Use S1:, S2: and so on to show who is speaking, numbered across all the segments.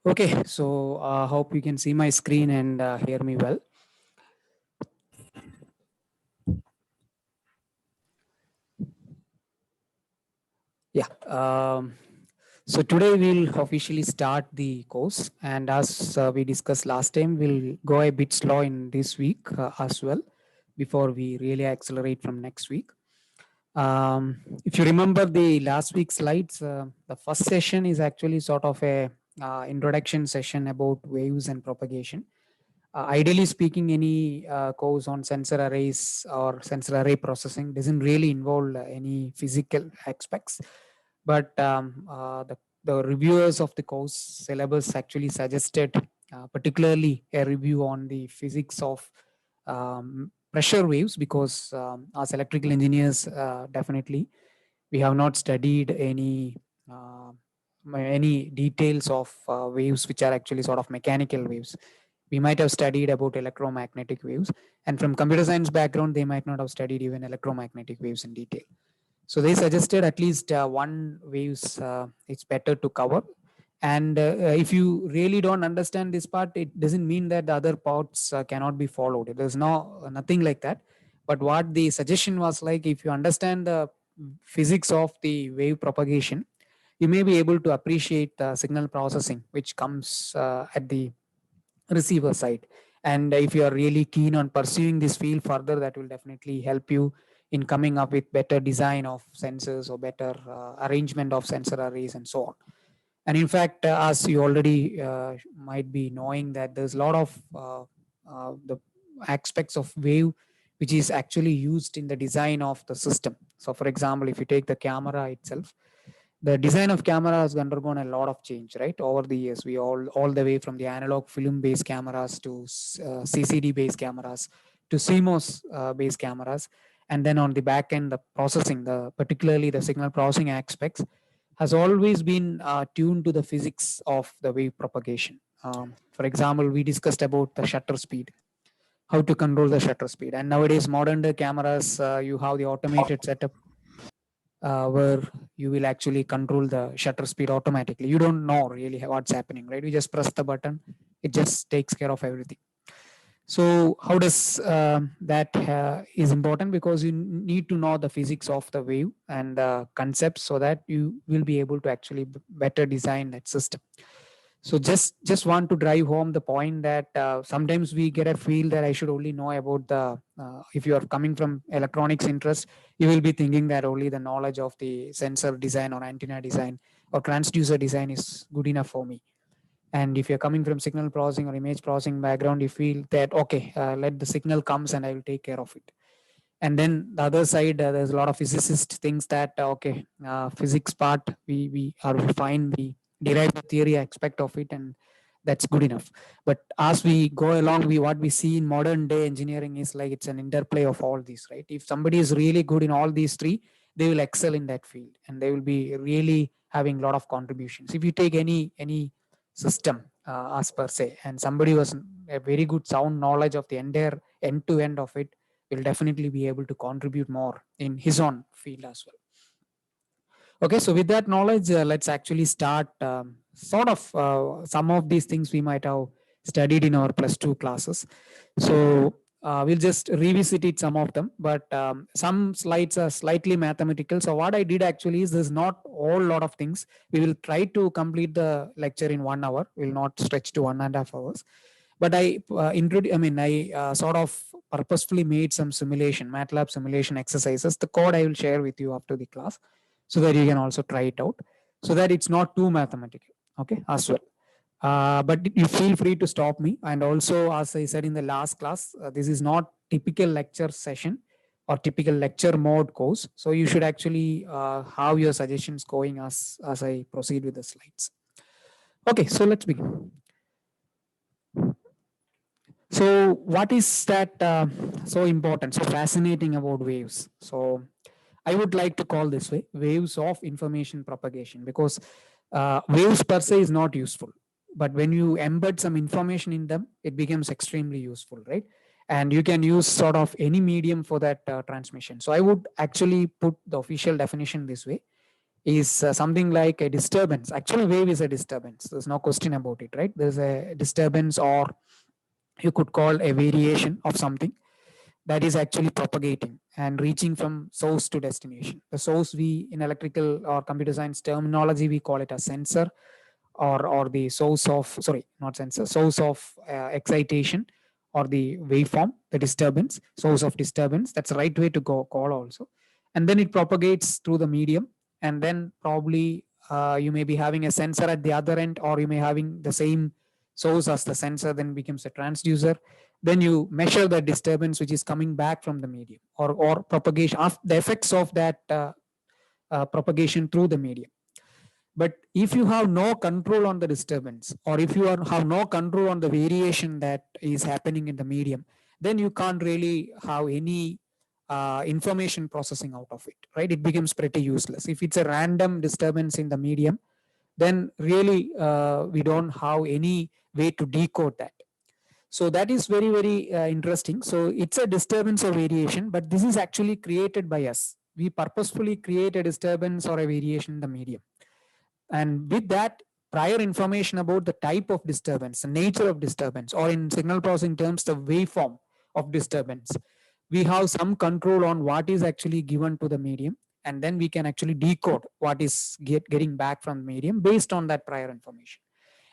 S1: Okay, so hope you can see my screen and hear me well. Yeah. So today we'll officially start the course, and as we discussed last time, we'll go a bit slow in this week as well before we really accelerate from next week. If you remember the last week's slides, the first session is actually sort of a introduction session about waves and propagation. Ideally speaking, any course on sensor arrays or sensor array processing doesn't really involve any physical aspects, but the reviewers of the course syllabus actually suggested particularly a review on the physics of pressure waves, because as electrical engineers, definitely we have not studied any details of waves which are actually sort of mechanical waves. We might have studied about electromagnetic waves, and from computer science background they might not have studied even electromagnetic waves in detail. So they suggested at least one waves it's better to cover. And if you really don't understand this part, it doesn't mean that the other parts cannot be followed. There's nothing like that. But what the suggestion was, like, if you understand the physics of the wave propagation, you may be able to appreciate the signal processing which comes at the receiver side. And if you are really keen on pursuing this field further, that will definitely help you in coming up with better design of sensors or better arrangement of sensor arrays and so on. And in fact, as you already might be knowing, that there's a lot of the aspects of wave which is actually used in the design of the system. So for example, if you take the camera itself, the design of camera has undergone a lot of change, right? Over the years, we all the way from the analog film based cameras to CCD based cameras to CMOS based cameras. And then on the back end, the processing, the particularly the signal processing aspects, has always been tuned to the physics of the wave propagation. For example, we discussed about the shutter speed, how to control the shutter speed. And nowadays, modern day cameras, you have the automated setup where you will actually control the shutter speed automatically. You don't know really what's happening, right? You just press the button, it just takes care of everything. So how does that is important, because you need to know the physics of the wave and the concepts so that you will be able to actually better design that system. So just want to drive home the point that sometimes we get a feel that I should only know about the if you are coming from electronics interest, you will be thinking that only the knowledge of the sensor design or antenna design or transducer design is good enough for me. And if you're coming from signal processing or image processing background, you feel that okay, let the signal comes and I will take care of it. And then the other side, there's a lot of physicist things that okay, physics part we are fine, we derive the theory aspect of it, and that's good enough. But as we go along, we what we see in modern day engineering is like it's an interplay of all these, right? If somebody is really good in all these three, they will excel in that field and they will be really having a lot of contributions. If you take any system as per se, and somebody was a very good sound knowledge of the entire end to end of it, will definitely be able to contribute more in his own field as well. Okay, so with that knowledge, let's actually start sort of some of these things we might have studied in our plus two classes. So we'll just revisit it, some of them, but some slides are slightly mathematical. So what I did actually is there's not a whole lot of things. We will try to complete the lecture in 1 hour. We'll not stretch to 1.5 hours. But I sort of purposefully made some simulation, MATLAB simulation exercises. The code I will share with you after the class, so that you can also try it out, so that it's not too mathematical, okay, as well. But you feel free to stop me. And also, as I said in the last class, this is not typical lecture session or typical lecture mode course. So you should actually have your suggestions going as I proceed with the slides. Okay, so let's begin. So what is that so important, so fascinating about waves? So I would like to call this way waves of information propagation, because waves per se is not useful. But when you embed some information in them, it becomes extremely useful, right? And you can use sort of any medium for that transmission. So I would actually put the official definition this way. is something like a disturbance. Actually, wave is a disturbance. There's no question about it, right? There's a disturbance, or you could call a variation of something that is actually propagating and reaching from source to destination. The source, we in electrical or computer science terminology, we call it a sensor, or the source of, sorry, not sensor, source of excitation, or the waveform, the disturbance, source of disturbance. That's the right way to go call also. And then it propagates through the medium, and then probably you may be having a sensor at the other end, or you may having the same source as the sensor, then becomes a transducer. Then you measure the disturbance which is coming back from the medium, or propagation of the effects of that propagation through the medium. But if you have no control on the disturbance, or if you have no control on the variation that is happening in the medium, then you can't really have any information processing out of it, right? It becomes pretty useless. If it's a random disturbance in the medium, then really we don't have any way to decode that. So that is very, very interesting. So it's a disturbance or variation, but this is actually created by us. We purposefully create a disturbance or a variation in the medium. And with that prior information about the type of disturbance, the nature of disturbance, or in signal processing terms, the waveform of disturbance, we have some control on what is actually given to the medium, and then we can actually decode what is getting back from the medium based on that prior information.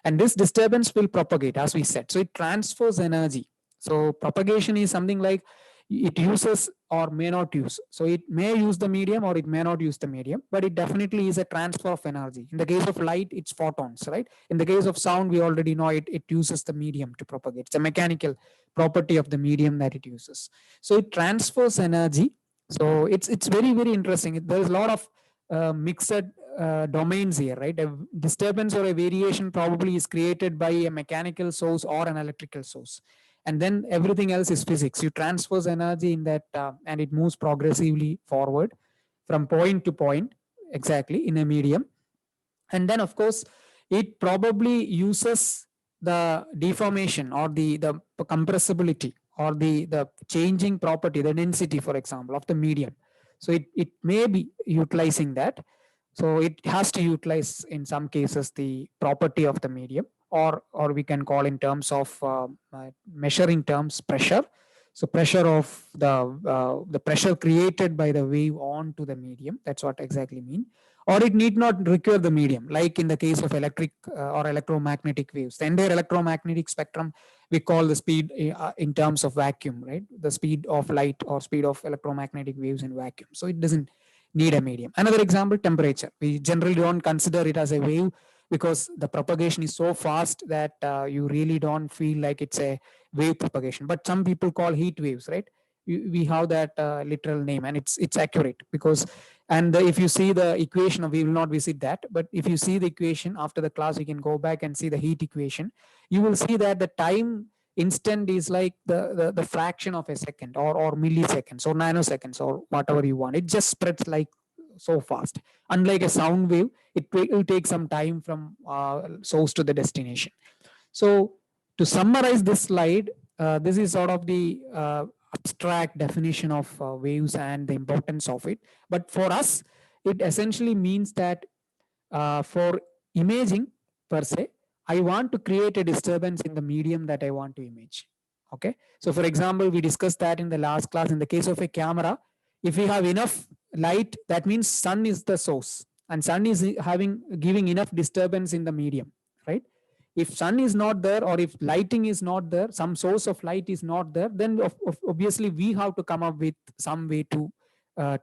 S1: And this disturbance will propagate, as we said. So it transfers energy. So propagation is something like it uses or may not use. So it may use the medium or it may not use the medium, but it definitely is a transfer of energy. In the case of light, it's photons, right? In the case of sound, we already know it uses the medium to propagate. It's a mechanical property of the medium that it uses. So it transfers energy. So it's very, very interesting. There's a lot of mixed domains here, right? A disturbance or a variation probably is created by a mechanical source or an electrical source, and then everything else is physics. You transfers energy in that, and it moves progressively forward from point to point, exactly, in a medium. And then of course it probably uses the deformation, or the compressibility, or the changing property, the density, for example, of the medium. So it may be utilizing that. So it has to utilize in some cases the property of the medium, or we can call in terms of measuring terms pressure. So pressure of the pressure created by the wave onto the medium, that's what exactly mean. Or it need not require the medium, like in the case of electric or electromagnetic waves. The entire electromagnetic spectrum we call the speed in terms of vacuum, right? The speed of light or speed of electromagnetic waves in vacuum. So it doesn't need a medium. Another example, temperature. We generally don't consider it as a wave because the propagation is so fast that you really don't feel like it's a wave propagation. But some people call heat waves, right? We have that literal name, and it's accurate because, and if you see the equation, we will not visit that, but if you see the equation after the class, you can go back and see the heat equation. You will see that the time instant is like the fraction of a second, or milliseconds or nanoseconds or whatever you want. It just spreads like so fast. Unlike a sound wave, it will take some time from source to the destination. So to summarize this slide, this is sort of the abstract definition of waves and the importance of it. But for us, it essentially means that for imaging per se, I want to create a disturbance in the medium that I want to image. Okay. So for example, we discussed that in the last class. In the case of a camera, if we have enough light, that means sun is the source, and sun is giving enough disturbance in the medium, right? If sun is not there, or if lighting is not there, some source of light is not there, then obviously we have to come up with some way to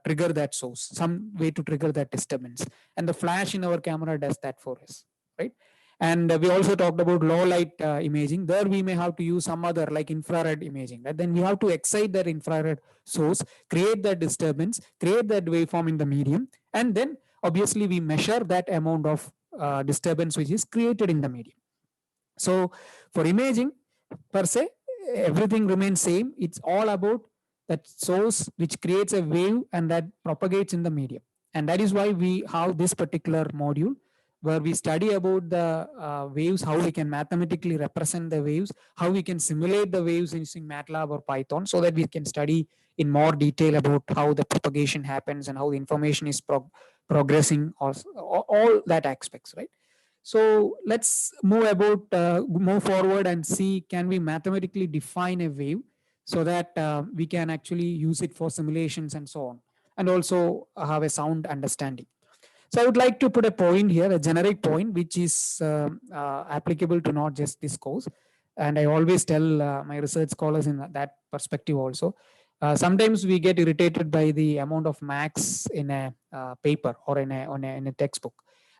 S1: trigger that source, some way to trigger that disturbance. And the flash in our camera does that for us, right? And we also talked about low light imaging. There we may have to use some other like infrared imaging, right? Then we have to excite that infrared source, create that disturbance, create that waveform in the medium, and then obviously we measure that amount of disturbance which is created in the medium. So for imaging per se, everything remains same. It's all about that source which creates a wave and that propagates in the medium. And that is why we have this particular module where we study about the waves, how we can mathematically represent the waves, how we can simulate the waves using MATLAB or Python, so that we can study in more detail about how the propagation happens and how the information is progressing, or all that aspects, right? So let's move forward and see, can we mathematically define a wave so that we can actually use it for simulations and so on, and also have a sound understanding. So I would like to put a point here, a generic point, which is applicable to not just this course. And I always tell my research scholars in that perspective also. Sometimes we get irritated by the amount of max in a paper or in a textbook.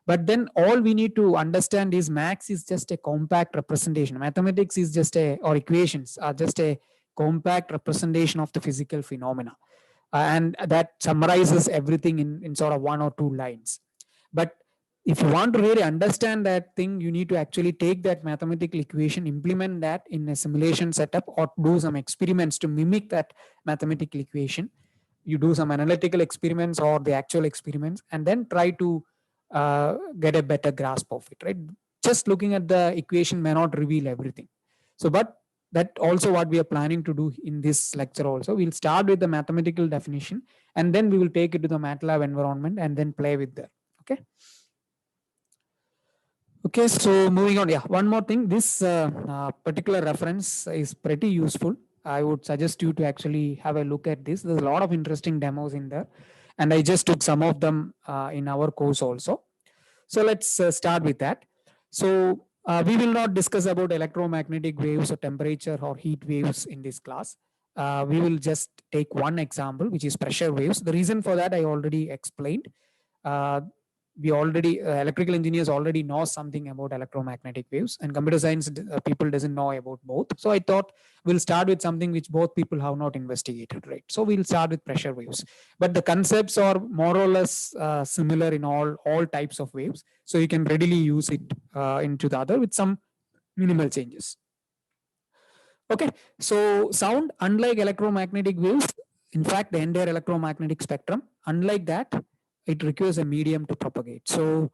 S1: But then all we need to understand is max is just a compact representation. Mathematics is just or equations are just a compact representation of the physical phenomena, and that summarizes everything in sort of one or two lines. But if you want to really understand that thing, you need to actually take that mathematical equation, implement that in a simulation setup, or do some experiments to mimic that mathematical equation. You do some analytical experiments or the actual experiments, and then try to get a better grasp of it, right? Just looking at the equation may not reveal everything. So, but that also what we are planning to do in this lecture also. We'll start with the mathematical definition, and then we will take it to the MATLAB environment and then play with that. Okay. Okay, so moving on. Yeah, one more thing. This particular reference is pretty useful. I would suggest you to actually have a look at this. There's a lot of interesting demos in there, and I just took some of them in our course also. So let's start with that. So we will not discuss about electromagnetic waves or temperature or heat waves in this class. We will just take one example, which is pressure waves. The reason for that I already explained. Uh, we already electrical engineers already know something about electromagnetic waves, and computer science people doesn't know about both. So I thought we'll start with something which both people have not investigated, right? So we'll start with pressure waves, but the concepts are more or less similar in all types of waves, so you can readily use it into the other with some minimal changes. Okay, so sound, unlike electromagnetic waves, in fact the entire electromagnetic spectrum, unlike that, it requires a medium to propagate. So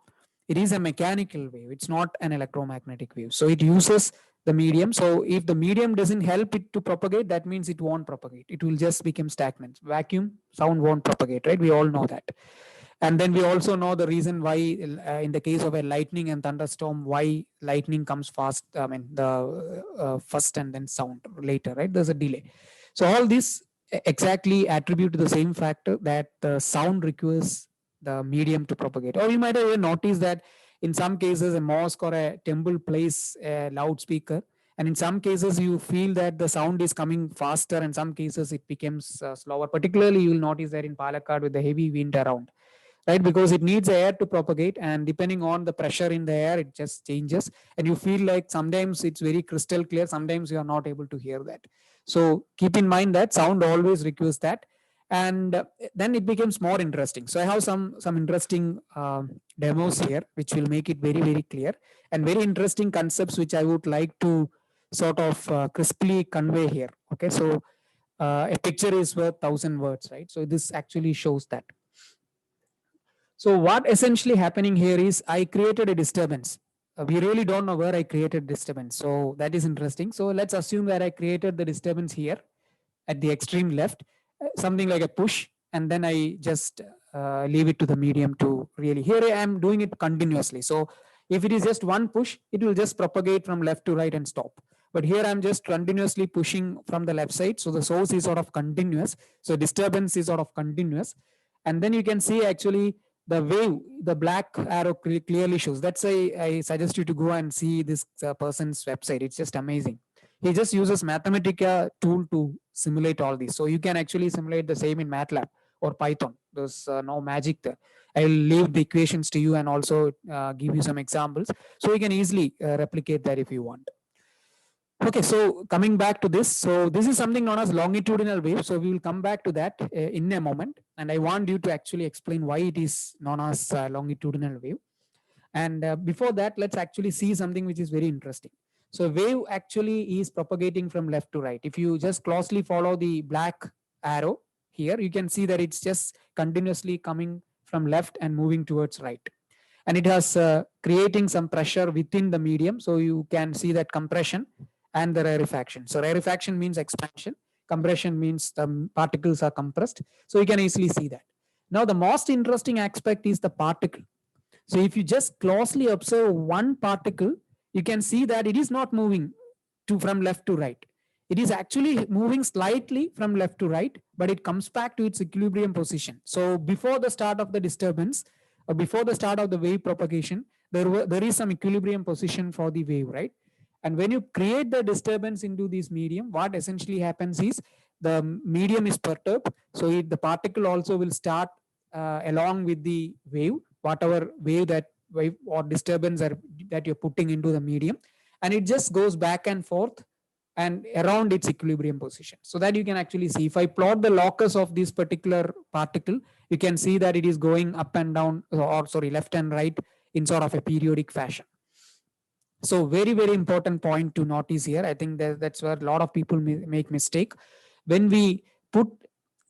S1: it is a mechanical wave, it's not an electromagnetic wave, so it uses the medium. So if the medium doesn't help it to propagate, that means it won't propagate, it will just become stagnant. Vacuum, sound won't propagate, right? We all know that. And then we also know the reason why in the case of a lightning and thunderstorm, why lightning comes fast, I mean the first and then sound later, right? There's a delay. So all this exactly attribute to the same factor, that the sound requires the medium to propagate. Or you might have even noticed that in some cases a mosque or a temple plays a loudspeaker, and in some cases you feel that the sound is coming faster, and some cases it becomes slower. Particularly you will notice that in Palakkad with the heavy wind around, right? Because it needs air to propagate, and depending on the pressure in the air, it just changes, and you feel like sometimes it's very crystal clear, sometimes you are not able to hear that. So keep in mind that sound always requires that. And then it becomes more interesting. So I have some interesting demos here which will make it very, very clear, and very interesting concepts which I would like to sort of crisply convey here. Okay, so a picture is worth 1,000 words, right? So this actually shows that. So what essentially happening here is I created a disturbance. We really don't know where I created disturbance. So that is interesting. So let's assume that I created the disturbance here at the extreme left, something like a push, and then I just leave it to the medium to really, here I am doing it continuously. So if it is just one push, it will just propagate from left to right and stop. But here I'm just continuously pushing from the left side. So the source is sort of continuous. So disturbance is sort of continuous. And then you can see actually the wave, the black arrow clearly shows. That's why I suggest you to go and see this person's website. It's just amazing. He just uses Mathematica tool to simulate all these. So you can actually simulate the same in MATLAB or Python. There's no magic there. I will leave the equations to you and also give you some examples. So you can easily replicate that if you want. Okay, so coming back to this, so this is something known as longitudinal wave. So we will come back to that in a moment, and I want you to actually explain why it is known as longitudinal wave. And before that, let's actually see something which is very interesting. So wave actually is propagating from left to right. If you just closely follow the black arrow here, you can see that it's just continuously coming from left and moving towards right. And it has creating some pressure within the medium. So you can see that compression and the rarefaction. So rarefaction means expansion. Compression means the particles are compressed. So you can easily see that. Now, the most interesting aspect is the particle. So if you just closely observe one particle, you can see that it is not moving from left to right. It is actually moving slightly from left to right, but it comes back to its equilibrium position. So before the start of the disturbance, or before the start of the wave propagation, there is some equilibrium position for the wave, right? And when you create the disturbance into this medium, what essentially happens is the medium is perturbed. So the particle also will start along with the wave, whatever wave or disturbance that you're putting into the medium, and it just goes back and forth and around its equilibrium position. So that you can actually see, if I plot the locus of this particular particle, you can see that it is going up and down, or sorry, left and right in sort of a periodic fashion. So very, very important point to notice here. I think that's where a lot of people make mistake. When we put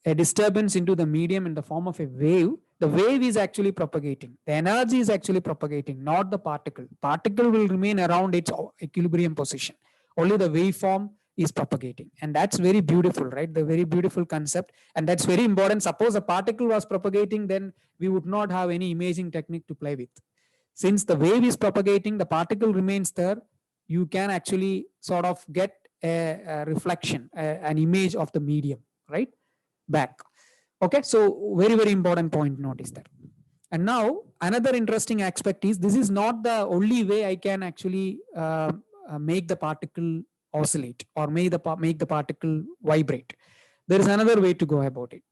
S1: a disturbance into the medium in the form of a wave, the wave is actually propagating. The energy is actually propagating, not the particle. Particle will remain around its equilibrium position. Only the waveform is propagating. And that's very beautiful, right? The very beautiful concept. And that's very important. Suppose a particle was propagating, then we would not have any imaging technique to play with. Since the wave is propagating, the particle remains there, you can actually sort of get a reflection, an image of the medium, right? Back. Okay, so very, very important point, notice that. And now another interesting aspect is, this is not the only way I can actually make the particle oscillate or make the particle vibrate. There is another way to go about it.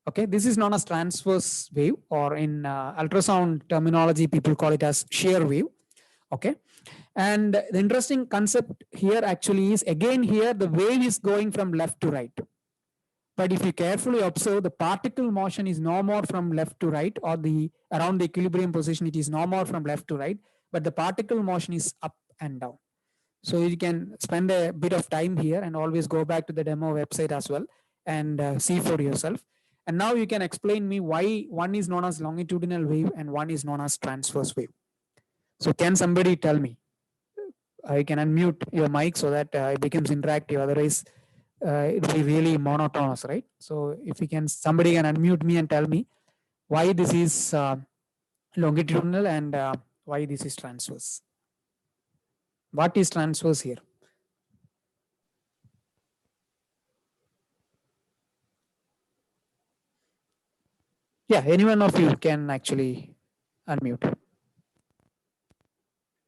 S1: Okay, this is known as transverse wave, or in ultrasound terminology, people call it as shear wave. Okay, and the interesting concept here actually is, again here the wave is going from left to right. But if you carefully observe, the particle motion is no more from left to right, or around the equilibrium position, it is no more from left to right, but the particle motion is up and down. So you can spend a bit of time here and always go back to the demo website as well and see for yourself. And now you can explain me why one is known as longitudinal wave and one is known as transverse wave. So can somebody tell me? I can unmute your mic so that it becomes interactive. Otherwise, it will be really monotonous, right? So if somebody can unmute me and tell me why this is longitudinal and why this is transverse. What is transverse here? Yeah, any one of you can actually unmute.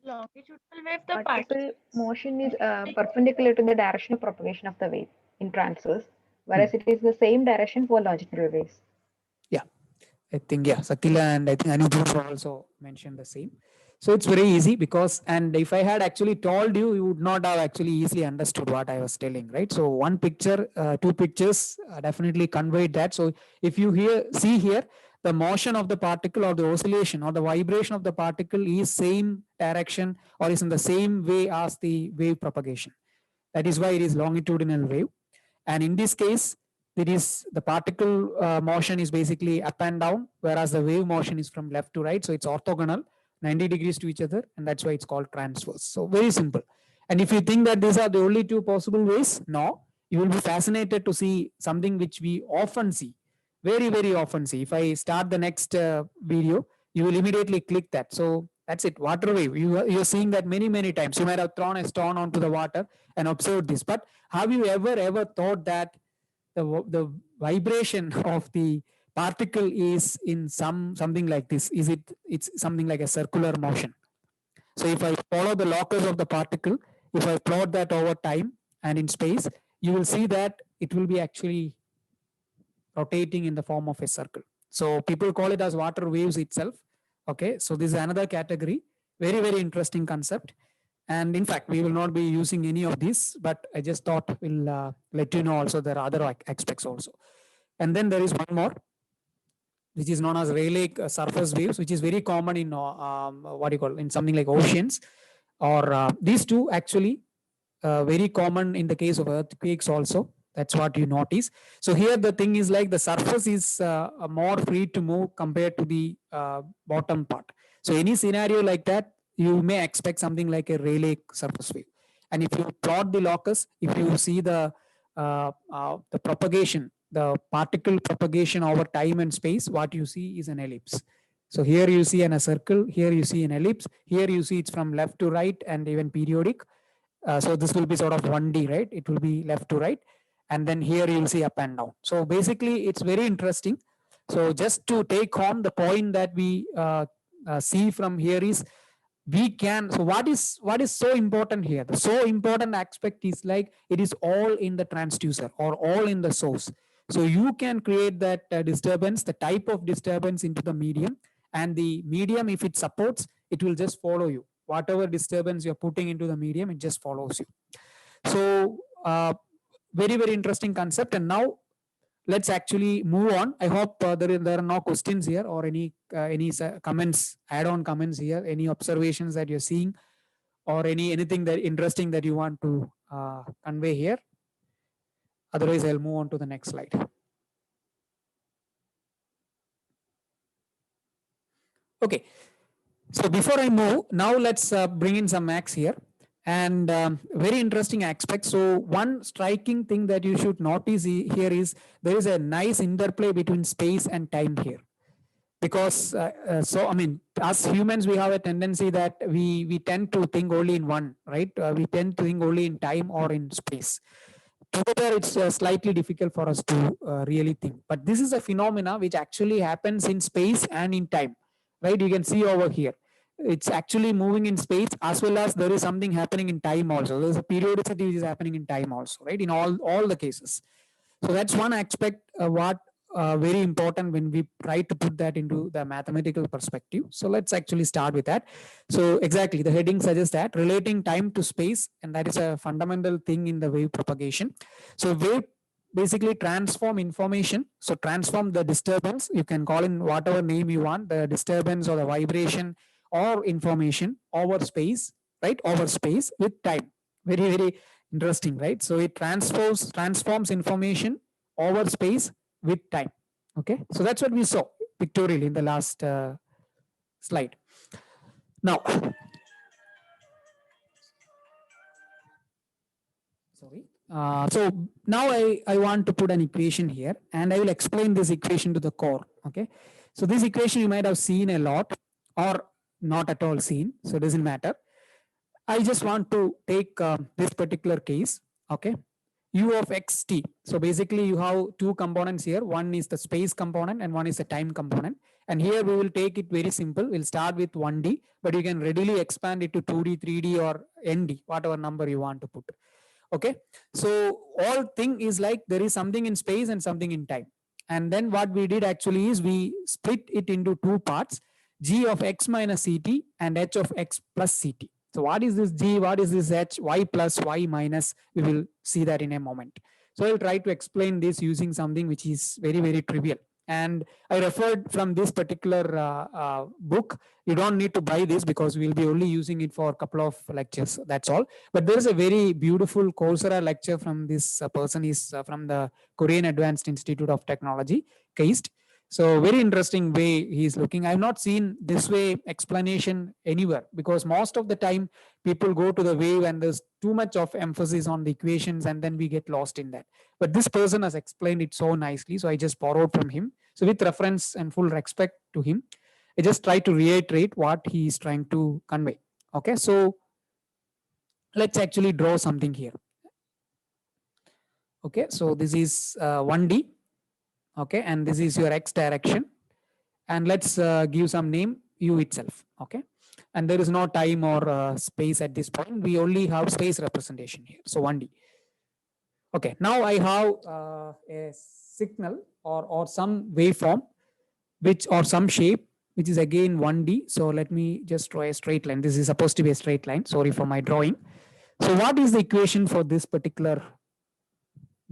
S2: Longitudinal wave, the
S3: particle motion is perpendicular to the direction of propagation of the wave in transverse, whereas it is the same direction for longitudinal waves.
S1: Yeah, I think, yeah, Sakila and I think Anubhav also mentioned the same. So it's very easy because, and if I had actually told you, you would not have actually easily understood what I was telling, right? So one picture, two pictures definitely conveyed that. So if you see here, the motion of the particle or the oscillation or the vibration of the particle is same direction or is in the same way as the wave propagation. That is why it is longitudinal wave. And in this case, it is the particle motion is basically up and down, whereas the wave motion is from left to right. So it's orthogonal, 90 degrees to each other, and that's why it's called transverse. So very simple. And if you think that these are the only two possible ways, no, you will be fascinated to see something which we often see, very, very often see. If I start the next video, you will immediately click that. So that's it, water wave. You're seeing that many, many times. You might have thrown a stone onto the water and observed this. But have you ever thought that the vibration of the particle is in something like this? It's something like a circular motion. So if I follow the locus of the particle, if I plot that over time and in space, you will see that it will be actually rotating in the form of a circle. So people call it as water waves itself. Okay, so this is another category. Very, very interesting concept. And in fact, we will not be using any of these, but I just thought we'll let you know also there are other aspects also. And then there is one more, which is known as Rayleigh surface waves, which is very common in in something like oceans, or these two actually very common in the case of earthquakes also. That's what you notice. So here the thing is like the surface is more free to move compared to the bottom part. So any scenario like that, you may expect something like a Rayleigh surface wave. And if you plot the locus, if you see the propagation the particle propagation over time and space, what you see is an ellipse. So here you see a circle, here you see an ellipse, here you see it's from left to right and even periodic. So this will be sort of 1D, right? It will be left to right. And then here you'll see up and down. So basically it's very interesting. So just to take home the point that we see from here is we can, so what is so important here? The so important aspect is like it is all in the transducer or all in the source. So you can create that disturbance, the type of disturbance into the medium, and the medium, if it supports, it will just follow you. Whatever disturbance you're putting into the medium, it just follows you. So very, very interesting concept. And now let's actually move on. I hope there are no questions here or any comments, add-on comments here, any observations that you're seeing, or anything that interesting that you want to convey here. Otherwise, I'll move on to the next slide. Okay. So before I move, now let's bring in some max here. And very interesting aspect. So one striking thing that you should notice here is there is a nice interplay between space and time here. Because so, I mean, as humans, we have a tendency that we tend to think only in one, right? We tend to think only in time or in space. Together, it's slightly difficult for us to really think. But this is a phenomena which actually happens in space and in time, right? You can see over here. It's actually moving in space as well as there is something happening in time also. There's a periodicity which is happening in time also, right? In all the cases. So that's one aspect what very important when we try to put that into the mathematical perspective. So let's actually start with that. So exactly, the heading suggests that relating time to space, and that is a fundamental thing in the wave propagation. So wave basically transform information. So transform the disturbance, you can call in whatever name you want, the disturbance or the vibration or information over space, right? Over space with time. Very, very interesting, right? So it transforms information over space with time. Okay, so that's what we saw pictorially in the last slide. Now, sorry. So now I want to put an equation here, and I will explain this equation to the core. Okay, so this equation you might have seen a lot or not at all seen, so it doesn't matter. I just want to take this particular case. Okay, u of x t. So basically you have two components here. One is the space component and one is the time component. And here we will take it very simple. We'll start with 1D, but you can readily expand it to 2D, 3D or ND, whatever number you want to put. Okay, so all thing is like there is something in space and something in time. And then what we did actually is we split it into two parts, g of x minus ct and h of x plus ct. So what is this g, what is this h, y plus, y minus, we will see that in a moment. So I'll try to explain this using something which is very, very trivial. And I referred from this particular book. You don't need to buy this because we'll be only using it for a couple of lectures, that's all. But there is a very beautiful Coursera lecture from this person, is from the Korean Advanced Institute of Technology, KAIST. So very interesting way he's looking. I've not seen this way explanation anywhere, because most of the time people go to the wave and there's too much of emphasis on the equations and then we get lost in that. But this person has explained it so nicely, so I just borrowed from him. So with reference and full respect to him, I just try to reiterate what he is trying to convey. Okay, so let's actually draw something here. Okay, so this is 1D. Okay, and this is your x direction, and let's give some name u itself. Okay, and there is no time or space at this point. We only have space representation here, so 1D. Okay, now I have a signal or some waveform which or some shape which is again 1D. So let me just draw a straight line. This is supposed to be a straight line. Sorry for my drawing. So what is the equation for this particular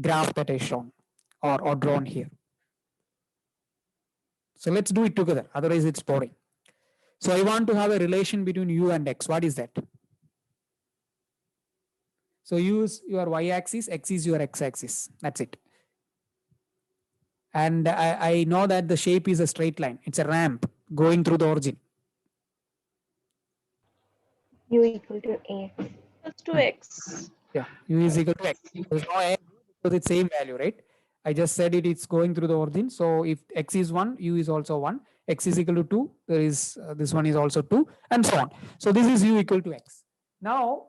S1: graph that I shown or drawn here? So let's do it together. Otherwise, it's boring. So I want to have a relation between u and x. What is that? So u is your y-axis, x is your x-axis. That's it. And I know that the shape is a straight line. It's a ramp going through the origin.
S3: U equal to ax.
S2: Plus 2x.
S1: Yeah, u is equal to x. There's no x because it's same value, right? I just said it, it's going through the origin. So if x is 1, u is also 1. X is equal to 2, there is this one is also 2, and so on. So this is u equal to x. Now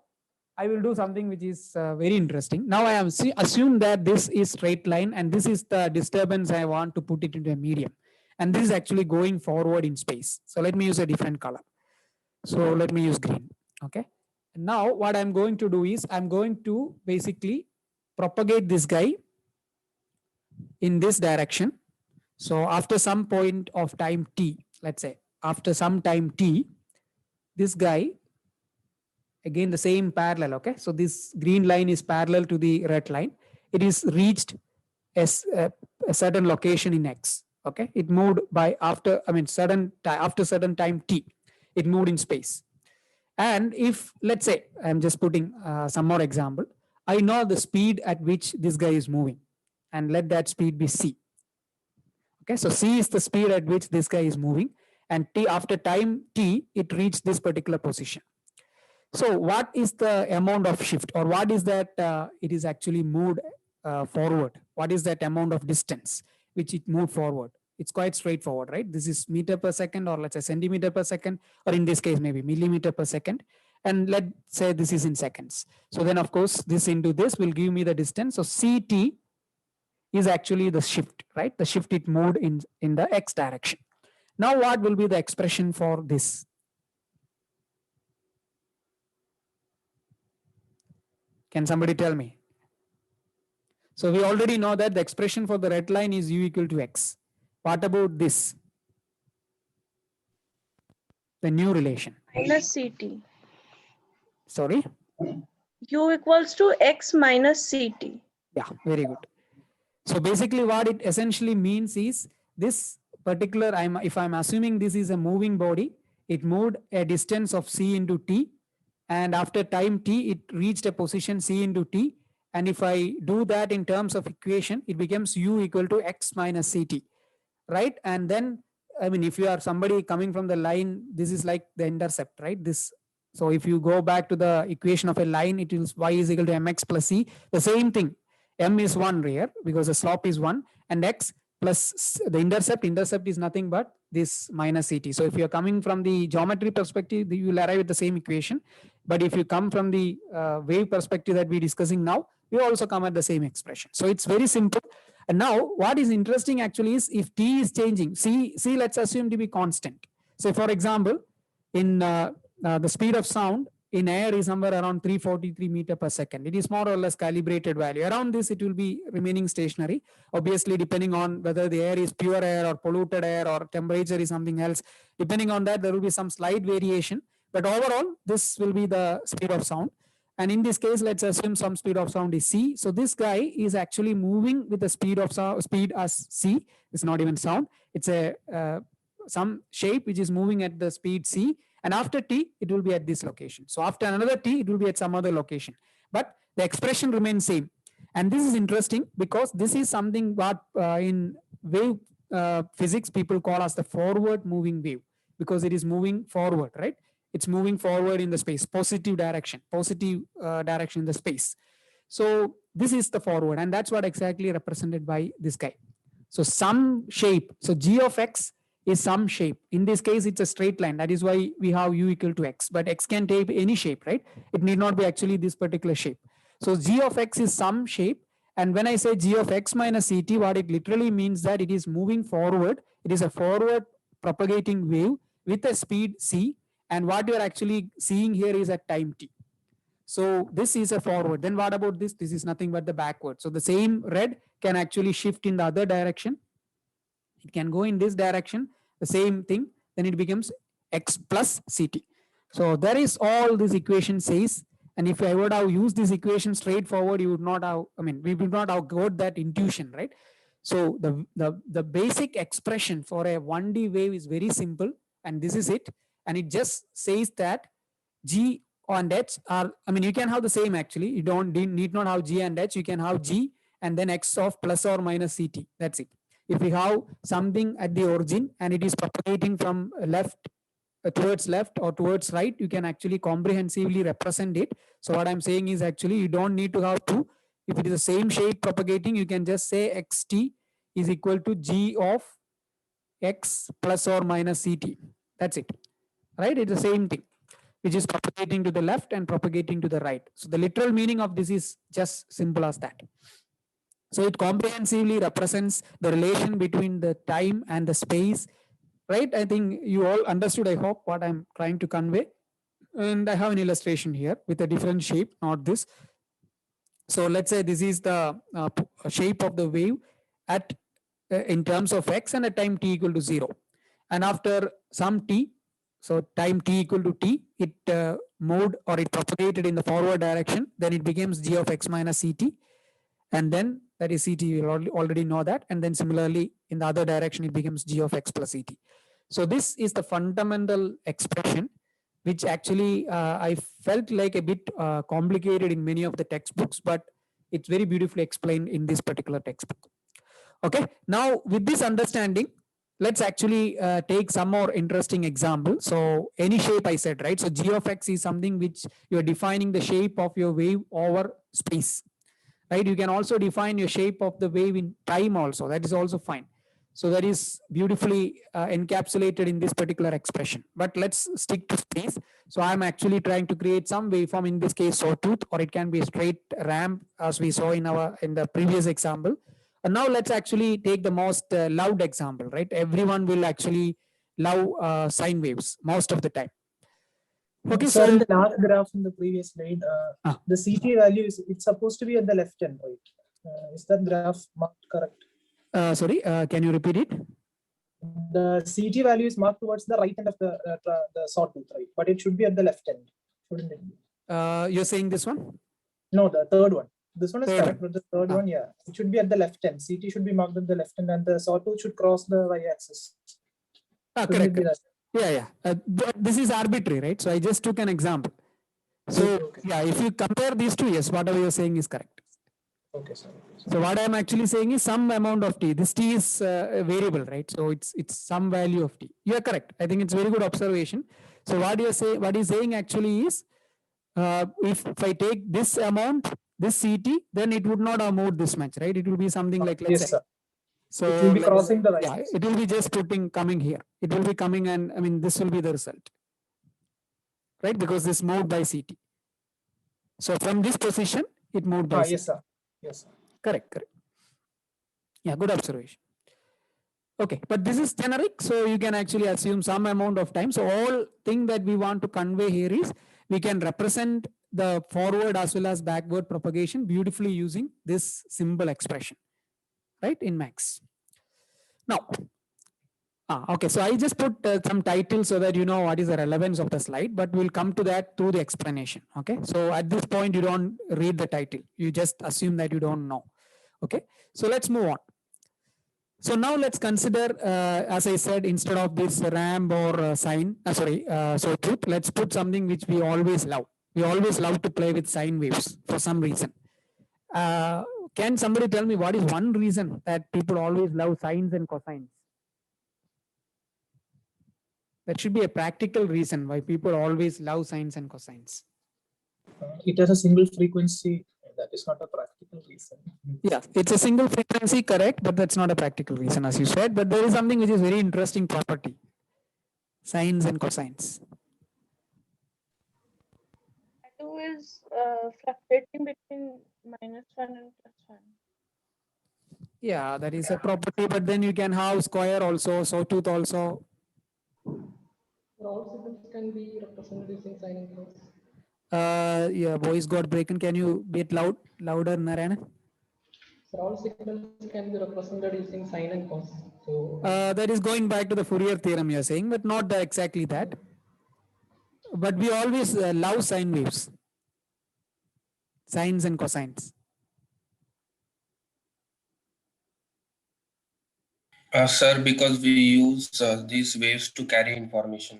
S1: I will do something which is very interesting. Now I have assumed that this is straight line and this is the disturbance I want to put it into a medium. And this is actually going forward in space. So let me use a different color. So let me use green. Okay. Now what I'm going to do is I'm going to basically propagate this guy in this direction. So after some point of time t, let's say after some time t, this guy, again the same parallel. Okay, so this green line is parallel to the red line. It is reached as a certain location in x. Okay, it moved by after, I mean certain time, after certain time t, it moved in space. And if, let's say, I'm just putting some more example, I know the speed at which this guy is moving, and let that speed be c. Okay, so c is the speed at which this guy is moving, and t, after time t, it reached this particular position. So what is the amount of shift, or what is that it is actually moved forward? What is that amount of distance which it moved forward? It's quite straightforward, right? This is meter per second, or let's say centimeter per second, or in this case, maybe millimeter per second. And let's say this is in seconds. So then of course, this into this will give me the distance. So CT is actually the shift, right? The shift it moved in the X direction. Now what will be the expression for this? Can somebody tell me? So we already know that the expression for the red line is u equal to x. What about this? The new relation.
S2: Minus CT.
S1: Sorry?
S2: U equals to x minus CT.
S1: Yeah, very good. So basically what it essentially means is this particular, if I'm assuming this is a moving body, it moved a distance of c into t, and after time t, it reached a position c into t. And if I do that in terms of equation, it becomes u equal to x minus ct, right? And then, I mean, if you are somebody coming from the line, this is like the intercept, right? This. So if you go back to the equation of a line, it is y is equal to mx plus c. The same thing. M is 1 here because the slope is 1, and x plus the intercept is nothing but this minus ct. So if you're coming from the geometry perspective, you will arrive at the same equation. But if you come from the wave perspective that we're discussing now, you also come at the same expression. So it's very simple. And now what is interesting actually is if t is changing, c let's assume to be constant. So for example, in the speed of sound in air is somewhere around 343 meter per second. It is more or less calibrated value. Around this, it will be remaining stationary. Obviously, depending on whether the air is pure air or polluted air or temperature is something else, depending on that, there will be some slight variation. But overall, this will be the speed of sound. And in this case, let's assume some speed of sound is c. So this guy is actually moving with the speed of speed as c. It's not even sound. It's a some shape which is moving at the speed c. And after t, it will be at this location. So after another t, it will be at some other location. But the expression remains same. And this is interesting because this is something what in wave physics people call as the forward moving wave, because it is moving forward, right? It's moving forward in the space, positive direction in the space. So this is the forward, and that's what exactly represented by this guy. So some shape, so g of x is some shape. In this case, it's a straight line. That is why we have u equal to x, but x can take any shape, right? It need not be actually this particular shape. So g of x is some shape. And when I say g of x minus ct, what it literally means that it is moving forward. It is a forward propagating wave with a speed c. And what you are actually seeing here is at time t. So this is a forward. Then what about this? This is nothing but the backward. So the same red can actually shift in the other direction. It can go in this direction, the same thing. Then it becomes x plus ct. So there is all this equation says. And if I would have used this equation straightforward, you would not have, I mean, we would not have got that intuition, right? So the basic expression for a 1D wave is very simple. And this is it. And it just says that g and h are, I mean, you can have the same actually. You need not have g and h. You can have g and then x of plus or minus ct. That's it. If we have something at the origin and it is propagating from left towards left or towards right, you can actually comprehensively represent it. So what I'm saying is actually you don't need to have to If it is the same shape propagating, you can just say xt is equal to g of x plus or minus ct. That's it, right? It's the same thing, which is propagating to the left and propagating to the right. So the literal meaning of this is just simple as that. So it comprehensively represents the relation between the time and the space, right? I think you all understood, I hope, what I'm trying to convey. And I have an illustration here with a different shape, not this. So let's say this is the shape of the wave at in terms of x and at time t equal to 0. And after some t, so time t equal to t, it moved or it propagated in the forward direction. Then it becomes g of x minus ct. And then that is ct, you already know that. And then similarly in the other direction, it becomes g of x plus et. So this is the fundamental expression, which actually I felt like a bit complicated in many of the textbooks, but it's very beautifully explained in this particular textbook. Okay, now with this understanding, let's actually take some more interesting example. So any shape I said, right? So g of x is something which you're defining the shape of your wave over space, right? You can also define your shape of the wave in time also. That is also fine. So that is beautifully encapsulated in this particular expression. But let's stick to space. So I'm actually trying to create some waveform, in this case sawtooth, or it can be a straight ramp as we saw in the previous example. And now let's actually take the most loved example, right? Everyone will actually love sine waves most of the time. Okay,
S4: so
S1: so
S4: in the last graph in the previous slide, the CT value is it's supposed to be at the left end, right? Is that graph marked correct?
S1: sorry, can you repeat it?
S4: The CT value is marked towards the right end of the sawtooth, right? But it should be at the left end, shouldn't it be?
S1: You're saying this one?
S4: No, the third one. This one is
S1: Third
S4: correct, but the third one, yeah, it should be at the left end. CT should be marked at the left end, and the sawtooth should cross the y-axis.
S1: Correct. Yeah. But this is arbitrary, right? So I just took an example. So
S4: Okay.
S1: yeah, if you compare these two, yes, whatever you're saying is correct.
S4: Okay, sorry.
S1: So what I'm actually saying is some amount of t. This t is a variable, right? So it's some value of t. You are correct. I think it's very good observation. So what you're saying actually is, if I take this amount, this CT, then it would not have moved this much, right? It will be something like, let's
S4: Yes,
S1: say.
S4: sir.
S1: So
S4: It will be crossing the
S1: yeah,
S4: y-axis.
S1: it will be just coming here. It will be coming, and I mean this will be the result, right? Because this moved by CT. So from this position, it moved by CT.
S4: Yes, sir. Yes, sir.
S1: Correct. Yeah, good observation. Okay, but this is generic, so you can actually assume some amount of time. So all thing that we want to convey here is we can represent the forward as well as backward propagation beautifully using this symbol expression, right, in max. Now, okay, so I just put some title so that you know what is the relevance of the slide, but we'll come to that through the explanation. Okay, so at this point, you don't read the title. You just assume that you don't know. Okay, so let's move on. So now let's consider, as I said, instead of this ramp or sine, sawtooth, let's put something which we always love. We always love to play with sine waves for some reason. Can somebody tell me what is one reason that people always love sines and cosines? That should be a practical reason why people always love sines and cosines.
S4: It has a single frequency. That is not a practical reason.
S1: Yeah, it's a single frequency, correct, but that's not a practical reason, as you said. But there is something which is very interesting property: sines and cosines.
S2: Two is fluctuating between -1 and +1.
S1: Yeah, that is a property, but then you can have square also, sawtooth also.
S5: All signals can be represented using sine and cos.
S1: Yeah, voice got broken. Can you be louder, Narayana?
S5: So all signals can be represented using sine and cos. So
S1: That is going back to the Fourier theorem you're saying, but not exactly that. But we always love sine waves, sines and cosines.
S6: Sir, because we use these waves to carry information.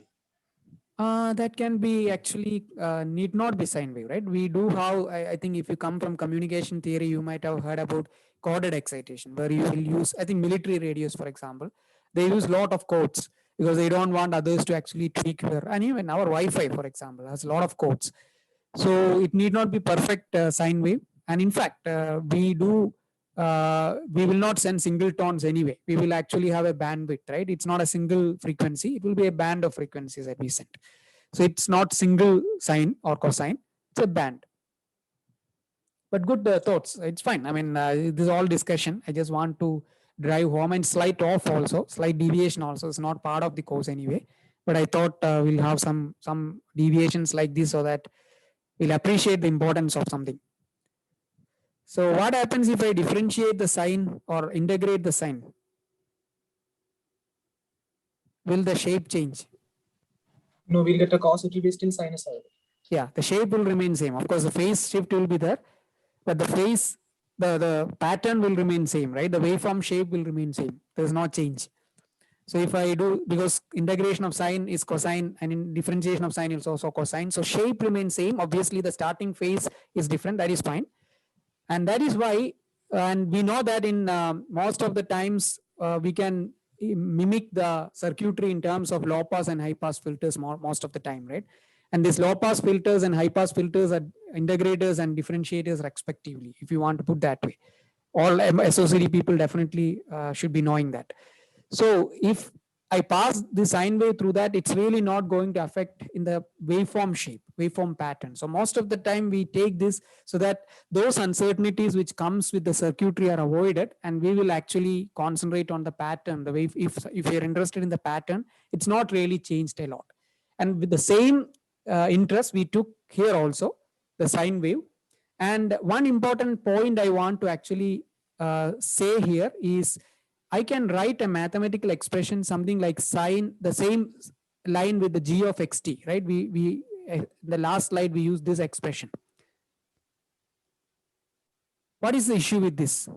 S1: That can be actually need not be sine wave, right? We do have, I think if you come from communication theory, you might have heard about coded excitation, where you will use, I think military radios, for example, they use lot of codes because they don't want others to actually tweak their, and even our Wi-Fi, for example, has a lot of codes. So it need not be perfect sine wave. And in fact, we will not send single tones anyway. We will actually have a bandwidth, right? It's not a single frequency. It will be a band of frequencies that we send. So it's not single sine or cosine. It's a band. But good thoughts. It's fine. I mean, this is all discussion. I just want to drive home, and slight off also, slight deviation also is not part of the course anyway. But I thought we'll have some deviations like this so that we'll appreciate the importance of something. So what happens if I differentiate the sign or integrate the sign? Will the shape change?
S4: No, we'll get a cos, it will be still sinusoidal.
S1: Yeah, the shape will remain same. Of course, the phase shift will be there, but the phase, the pattern will remain same, right? The waveform shape will remain same. There's no change. So if I do, because integration of sine is cosine and in differentiation of sine is also cosine. So shape remains same. Obviously, the starting phase is different. That is fine. And that is why, and we know that in most of the times, we can mimic the circuitry in terms of low pass and high pass filters most of the time, right? And these low pass filters and high pass filters are integrators and differentiators respectively, if you want to put that way. All SOCD people definitely should be knowing that. So if I pass the sine wave through that, it's really not going to affect in the waveform shape, waveform pattern. So most of the time we take this so that those uncertainties which comes with the circuitry are avoided, and we will actually concentrate on the pattern, the wave. If you're interested in the pattern, it's not really changed a lot. And with the same interest we took here also, the sine wave. And one important point I want to actually say here is, I can write a mathematical expression, something like sine, the same line with the g of xt, right? We the last slide we used this expression. What is the issue with this?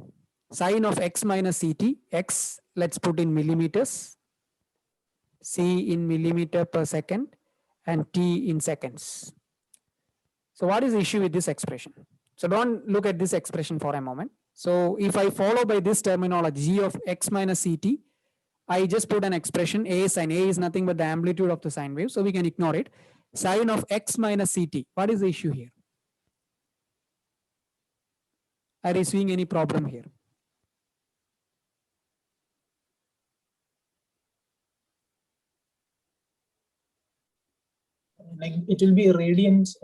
S1: Sine of x minus ct, x let's put in millimeters, c in millimeter per second, and t in seconds. So what is the issue with this expression? So don't look at this expression for a moment. So if I follow by this terminology, g of x minus ct, I just put an expression, a sine. A is nothing but the amplitude of the sine wave, so we can ignore it. Sine of x minus ct. What is the issue here? Are you seeing any problem here?
S4: Like it will be radians.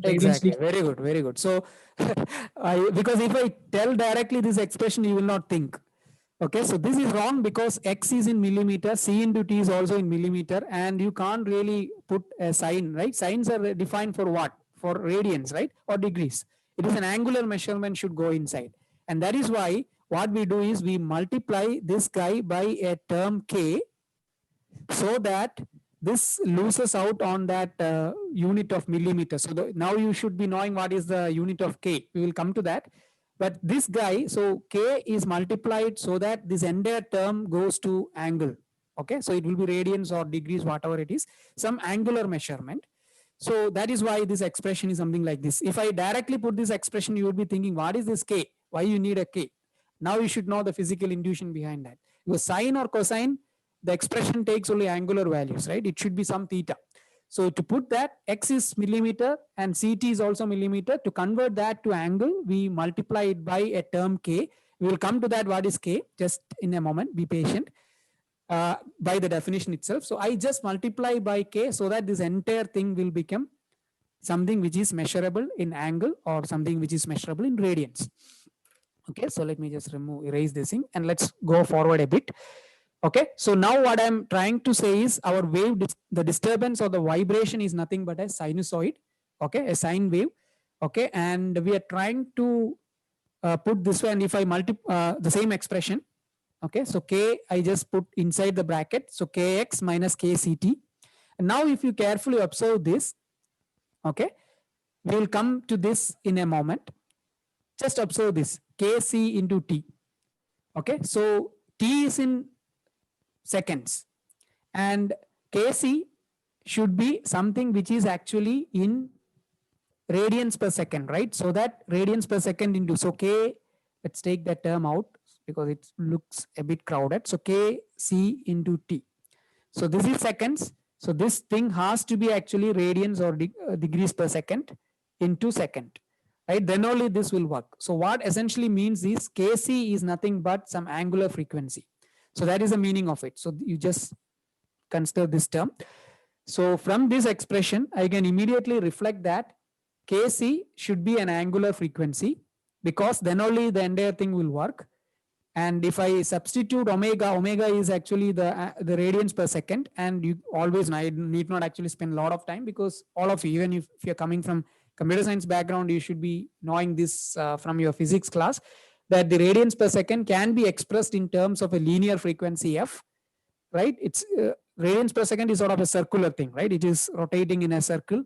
S1: Exactly. Very good. Very good. So, because if I tell directly this expression, you will not think. Okay. So this is wrong because x is in millimeter, c into t is also in millimeter, and you can't really put a sign, right? Signs are defined for what? For radians, right? Or degrees. It is an angular measurement should go inside. And that is why what we do is we multiply this guy by a term k, so that this loses out on that unit of millimeter. So now you should be knowing what is the unit of k. We will come to that. But this guy, so k is multiplied so that this entire term goes to angle. Okay, so it will be radians or degrees, whatever it is, some angular measurement. So that is why this expression is something like this. If I directly put this expression, you would be thinking, what is this k? Why you need a k? Now you should know the physical intuition behind that. Because sine or cosine, the expression takes only angular values, right? It should be some theta. So to put that, x is millimeter and ct is also millimeter. To convert that to angle, we multiply it by a term k. We will come to that, what is k, just in a moment, be patient, by the definition itself. So I just multiply by k so that this entire thing will become something which is measurable in angle or something which is measurable in radians. Okay, so let me just erase this thing and let's go forward a bit. Okay, so now what I'm trying to say is our wave, the disturbance or the vibration is nothing but a sinusoid, okay, a sine wave, okay, and we are trying to put this way, and if I multiply the same expression, okay, so k I just put inside the bracket, so kx minus kct. And now if you carefully observe this, okay, we will come to this in a moment. Just observe this, kc into t, okay, so t is in seconds and kc should be something which is actually in radians per second, right? So that radians per second into, so k, let's take that term out because it looks a bit crowded. So kc into t. So this is seconds. So this thing has to be actually radians or degrees per second into second. right? Then only this will work. So what essentially means is Kc is nothing but some angular frequency. So that is the meaning of it. So you just consider this term. So from this expression, I can immediately reflect that Kc should be an angular frequency, because then only the entire thing will work. And if I substitute omega, omega is actually the radians per second, and you always, I need not actually spend a lot of time, because all of you, even if you're coming from computer science background, you should be knowing this from your physics class, that the radians per second can be expressed in terms of a linear frequency f, right? It's radians per second is sort of a circular thing, right? It is rotating in a circle.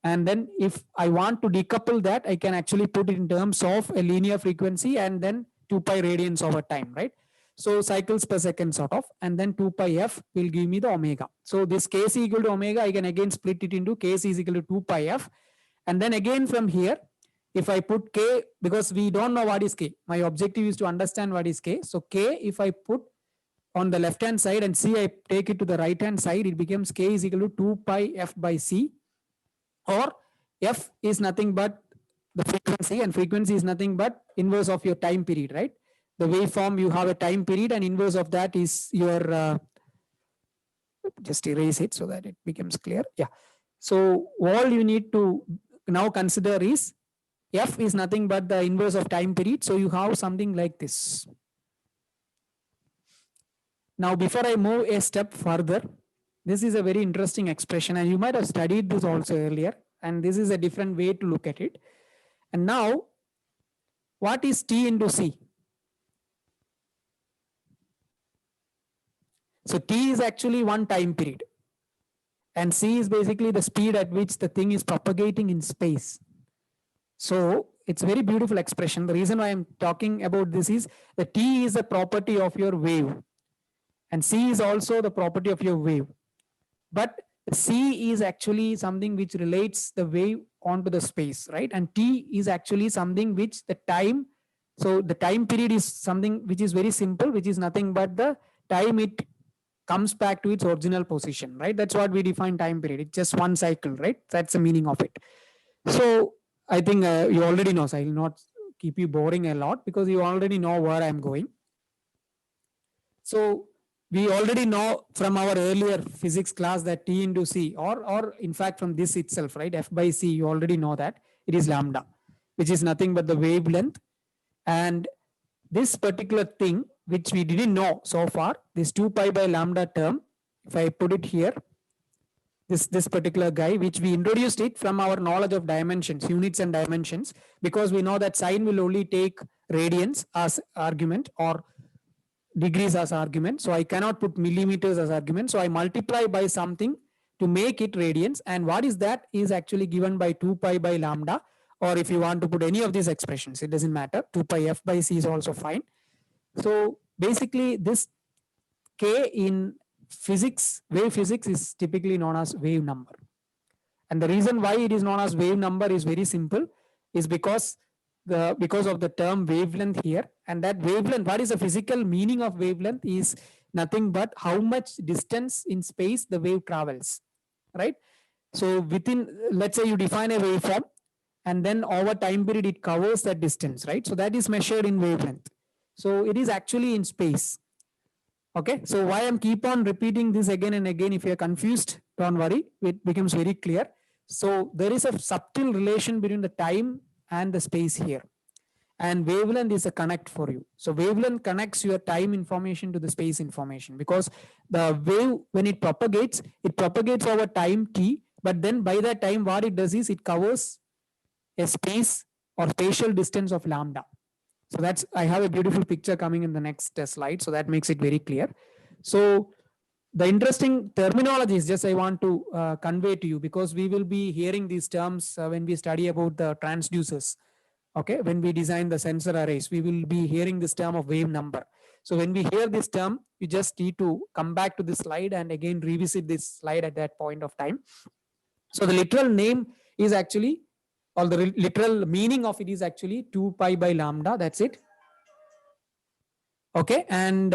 S1: And then if I want to decouple that, I can actually put it in terms of a linear frequency and then 2 pi radians over time, right? So cycles per second sort of, and then 2 pi f will give me the omega. So this Kc equal to omega, I can again split it into Kc is equal to 2 pi f. And then again from here, if I put K, because we don't know what is K, my objective is to understand what is K. So K, if I put on the left hand side and C, I take it to the right hand side, it becomes K is equal to 2 pi f by C, or f is nothing but the frequency, and frequency is nothing but inverse of your time period, right? The waveform, you have a time period, and inverse of that is your, just erase it so that it becomes clear. Yeah. So all you need to now consider is f is nothing but the inverse of time period. So you have something like this. Now, before I move a step further, this is a very interesting expression, and you might have studied this also earlier, and this is a different way to look at it. And now, what is T into C? So T is actually one time period, and C is basically the speed at which the thing is propagating in space. So it's a very beautiful expression. The reason why I'm talking about this is the T is a property of your wave, and C is also the property of your wave. But C is actually something which relates the wave onto the space, right? And T is actually something which the time, so the time period is something which is very simple, which is nothing but the time it comes back to its original position, right? That's what we define time period. It's just one cycle, right? That's the meaning of it. So I think you already know, so I will not keep you boring a lot, because you already know where I'm going. So we already know from our earlier physics class that T into C, or in fact from this itself, right? F by C, you already know that it is lambda, which is nothing but the wavelength. And this particular thing, which we didn't know so far, this 2 pi by lambda term, if I put it here, this particular guy, which we introduced it from our knowledge of dimensions, units and dimensions, because we know that sine will only take radians as argument or degrees as argument. So I cannot put millimeters as argument. So I multiply by something to make it radians. And what is that is actually given by 2 pi by lambda, or if you want to put any of these expressions, it doesn't matter. 2 pi f by c is also fine. So basically this K in physics, wave physics, is typically known as wave number. And the reason why it is known as wave number is very simple, is because of the term wavelength here. And that wavelength, what is the physical meaning of wavelength, is nothing but how much distance in space the wave travels, right? So within, let's say you define a waveform, and then over time period it covers that distance, right? So that is measured in wavelength. So it is actually in space. Okay, so why I'm keep on repeating this again and again, if you're confused, don't worry, it becomes very clear. So there is a subtle relation between the time and the space here, and wavelength is a connect for you. So wavelength connects your time information to the space information, because the wave, when it propagates over time t, but then by that time what it does is it covers a space or spatial distance of lambda. So that's, I have a beautiful picture coming in the next slide, so that makes it very clear. So the interesting terminology is just I want to convey to you, because we will be hearing these terms when we study about the transducers. Okay, when we design the sensor arrays, we will be hearing this term of wave number. So when we hear this term, you just need to come back to this slide and again revisit this slide at that point of time. So the literal name is actually, or the literal meaning of it is actually 2 pi by lambda. That's it. Okay, and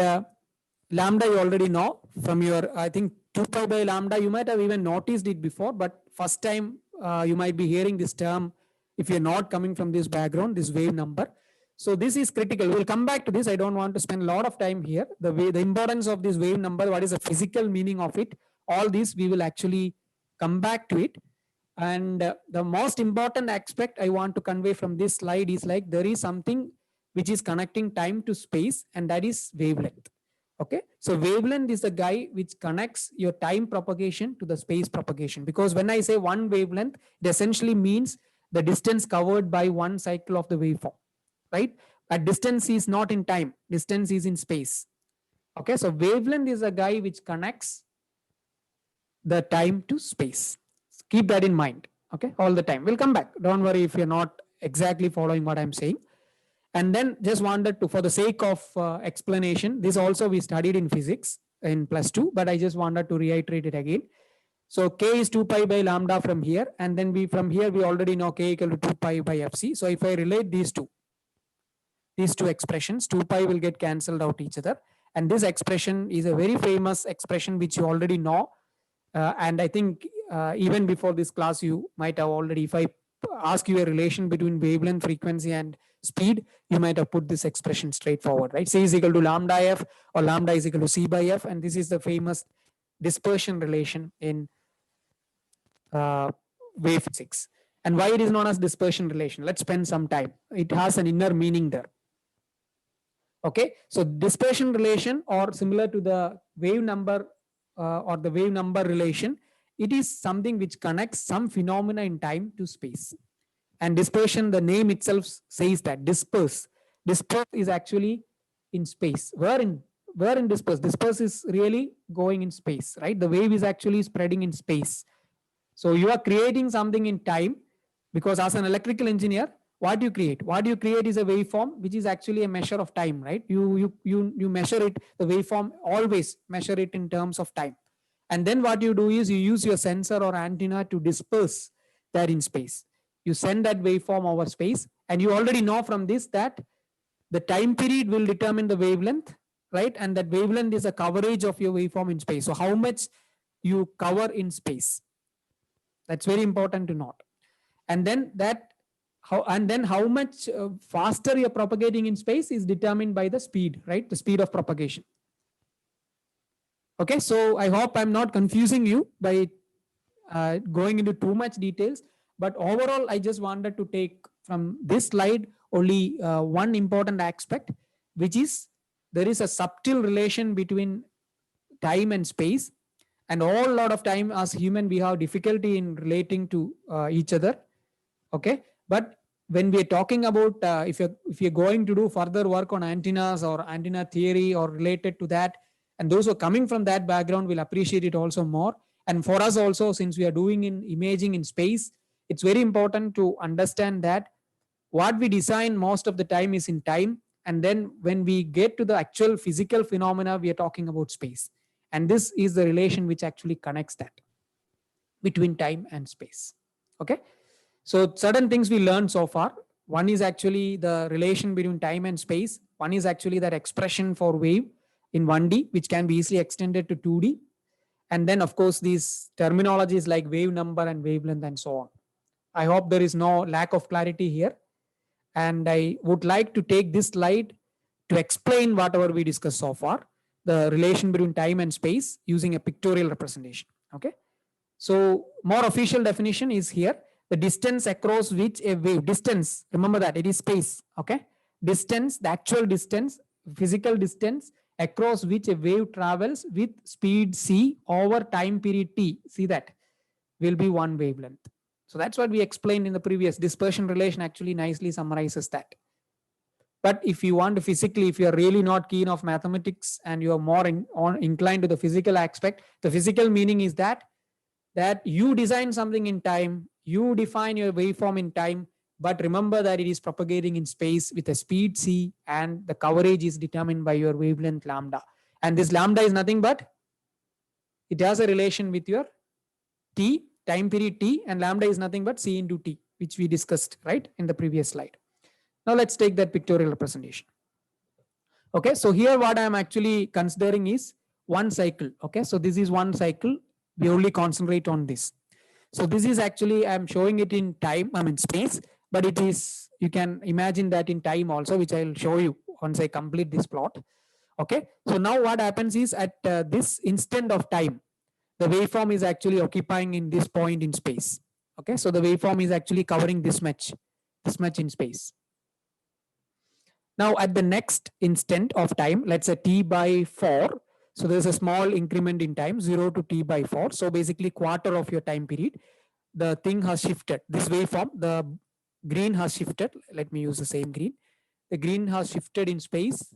S1: lambda you already know from your, I think 2 pi by lambda, you might have even noticed it before, but first time you might be hearing this term if you're not coming from this background, this wave number. So this is critical. We'll come back to this. I don't want to spend a lot of time here. The importance of this wave number, what is the physical meaning of it, all this we will actually come back to it. And the most important aspect I want to convey from this slide is like there is something which is connecting time to space, and that is wavelength. Okay, so wavelength is the guy which connects your time propagation to the space propagation. Because when I say one wavelength, it essentially means the distance covered by one cycle of the waveform, right? But distance is not in time, distance is in space. Okay, so wavelength is a guy which connects the time to space. Keep that in mind, okay, all the time. We'll come back. Don't worry if you're not exactly following what I'm saying. And then just wanted to, for the sake of explanation, this also we studied in physics in +2, but I just wanted to reiterate it again. So K is 2 pi by lambda from here. And then from here, we already know K equal to 2 pi by FC. So if I relate these two expressions, 2 pi will get cancelled out each other. And this expression is a very famous expression which you already know. And I think even before this class, you might have already, if I ask you a relation between wavelength, frequency, and speed, you might have put this expression straightforward, right? C is equal to lambda f, or lambda is equal to C by f. And this is the famous dispersion relation in wave physics. And why it is known as dispersion relation? Let's spend some time. It has an inner meaning there. Okay, so dispersion relation, or similar to the wave number or the wave number relation, it is something which connects some phenomena in time to space. And dispersion, the name itself says that disperse. Disperse is actually in space. Where in disperse? Disperse is really going in space, right? The wave is actually spreading in space. So you are creating something in time, because as an electrical engineer, what you create? What you create is a waveform, which is actually a measure of time, right? You measure it, the waveform, always measure it in terms of time. And then what you do is you use your sensor or antenna to disperse that in space. You send that waveform over space, and you already know from this that the time period will determine the wavelength, right? And that wavelength is a coverage of your waveform in space. So how much you cover in space. That's very important to note. And then how much faster you're propagating in space is determined by the speed, right? The speed of propagation. Okay, so I hope I'm not confusing you by going into too much details, but overall, I just wanted to take from this slide only one important aspect, which is there is a subtle relation between time and space. And all lot of time as human, we have difficulty in relating to each other. Okay, but when we are talking about if you're going to do further work on antennas or antenna theory or related to that, and those who are coming from that background will appreciate it also more. And for us also, since we are doing in imaging in space, it's very important to understand that what we design most of the time is in time. And then when we get to the actual physical phenomena, we are talking about space. And this is the relation which actually connects that between time and space. Okay. So certain things we learned so far. One is actually the relation between time and space. One is actually that expression for wave in 1D, which can be easily extended to 2D. And then of course, these terminologies like wave number and wavelength and so on. I hope there is no lack of clarity here. And I would like to take this slide to explain whatever we discussed so far, the relation between time and space using a pictorial representation. Okay. So more official definition is here. The distance across which a wave, distance, remember that it is space. Okay. Distance, the actual distance, physical distance across which a wave travels with speed c over time period t. See that will be one wavelength. So that's what we explained in the previous dispersion relation actually nicely summarizes that. But if you want to physically, if you're really not keen of mathematics and you're more inclined to the physical aspect, the physical meaning is that you design something in time, you define your waveform in time, but remember that it is propagating in space with a speed c, and the coverage is determined by your wavelength lambda. And this lambda is nothing but it has a relation with your t, time period t, and lambda is nothing but c into t, which we discussed right in the previous slide. Now let's take that pictorial representation. Okay, so here what I am actually considering is one cycle. Okay, so this is one cycle. We only concentrate on this. So this is actually, I'm showing it in time, I mean space. but it is, you can imagine that in time also, which I'll show you once I complete this plot. Okay, so now what happens is at this instant of time, the waveform is actually occupying in this point in space. Okay, so the waveform is actually covering this much in space. Now at the next instant of time, let's say t by 4. So there's a small increment in time, 0 to t by 4. So basically quarter of your time period, the thing has shifted. This waveform, the green has shifted. Let me use the same green. The green has shifted in space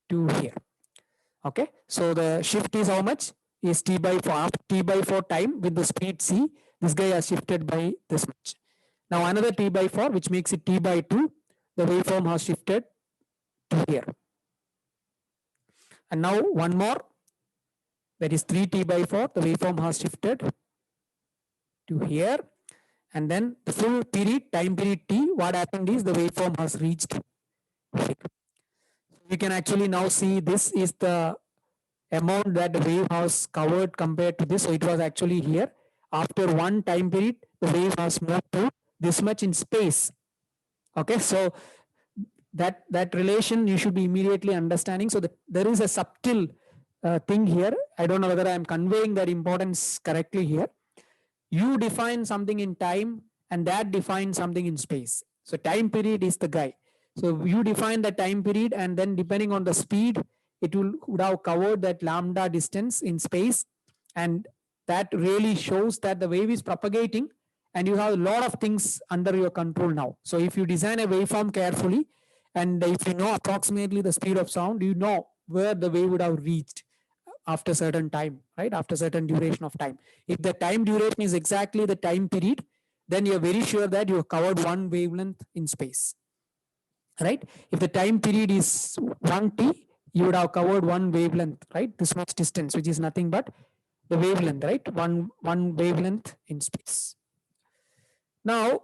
S1: to here. Okay, so the shift is how much? Is t by 4. After t by 4 time with the speed c, this guy has shifted by this much. Now another t by 4, which makes it t by 2. The waveform has shifted to here. And now one more, that is 3t by 4. The waveform has shifted to here. And then the full period, time period t, what happened is the waveform has reached here. You can actually now see this is the amount that the wave has covered compared to this. So it was actually here. After one time period, the wave has moved to this much in space. Okay, so that relation you should be immediately understanding. So there is a subtle thing here. I don't know whether I am conveying that importance correctly here. You define something in time and that defines something in space. So time period is the guy. So you define the time period, and then depending on the speed, it would have covered that lambda distance in space. And that really shows that the wave is propagating and you have a lot of things under your control now. So if you design a waveform carefully, and if you know approximately the speed of sound, you know where the wave would have reached after certain time, right? After certain duration of time. If the time duration is exactly the time period, then you're very sure that you have covered one wavelength in space, right? If the time period is 1t, you would have covered one wavelength, right? This much distance, which is nothing but the wavelength, right? One wavelength in space. Now,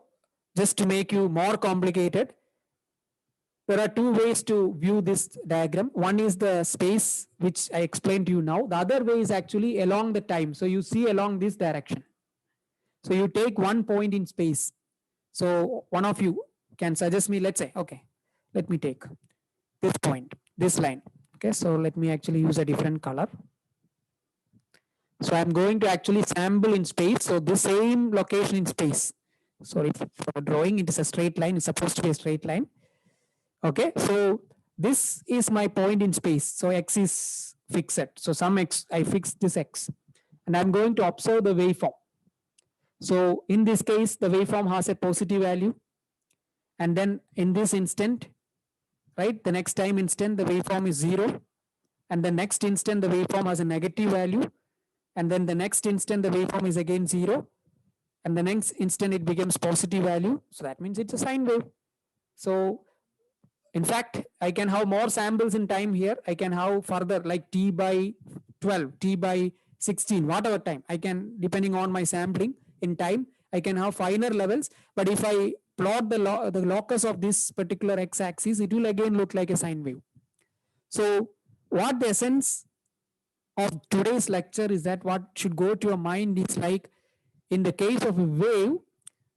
S1: just to make you more complicated, there are two ways to view this diagram. One is the space, which I explained to you now. The other way is actually along the time. So you see along this direction. So you take one point in space. So one of you can suggest me, let's say, okay, let me take this point, this line. Okay, so let me actually use a different color. So I'm going to actually sample in space. So the same location in space. Sorry for drawing, it is a straight line. It's supposed to be a straight line. Okay, so this is my point in space. So x is fixed. So some x, I fixed this x. And I'm going to observe the waveform. So in this case, the waveform has a positive value. And then in this instant, right, the next time instant, the waveform is 0. And the next instant, the waveform has a negative value. And then the next instant, the waveform is again 0. And the next instant, it becomes positive value. So that means it's a sine wave. So in fact, I can have more samples in time here. I can have further like t by 12, t by 16, whatever time. I can, depending on my sampling in time, I can have finer levels. But if I plot the locus of this particular x-axis, it will again look like a sine wave. So what the essence of today's lecture is that what should go to your mind is like, in the case of a wave,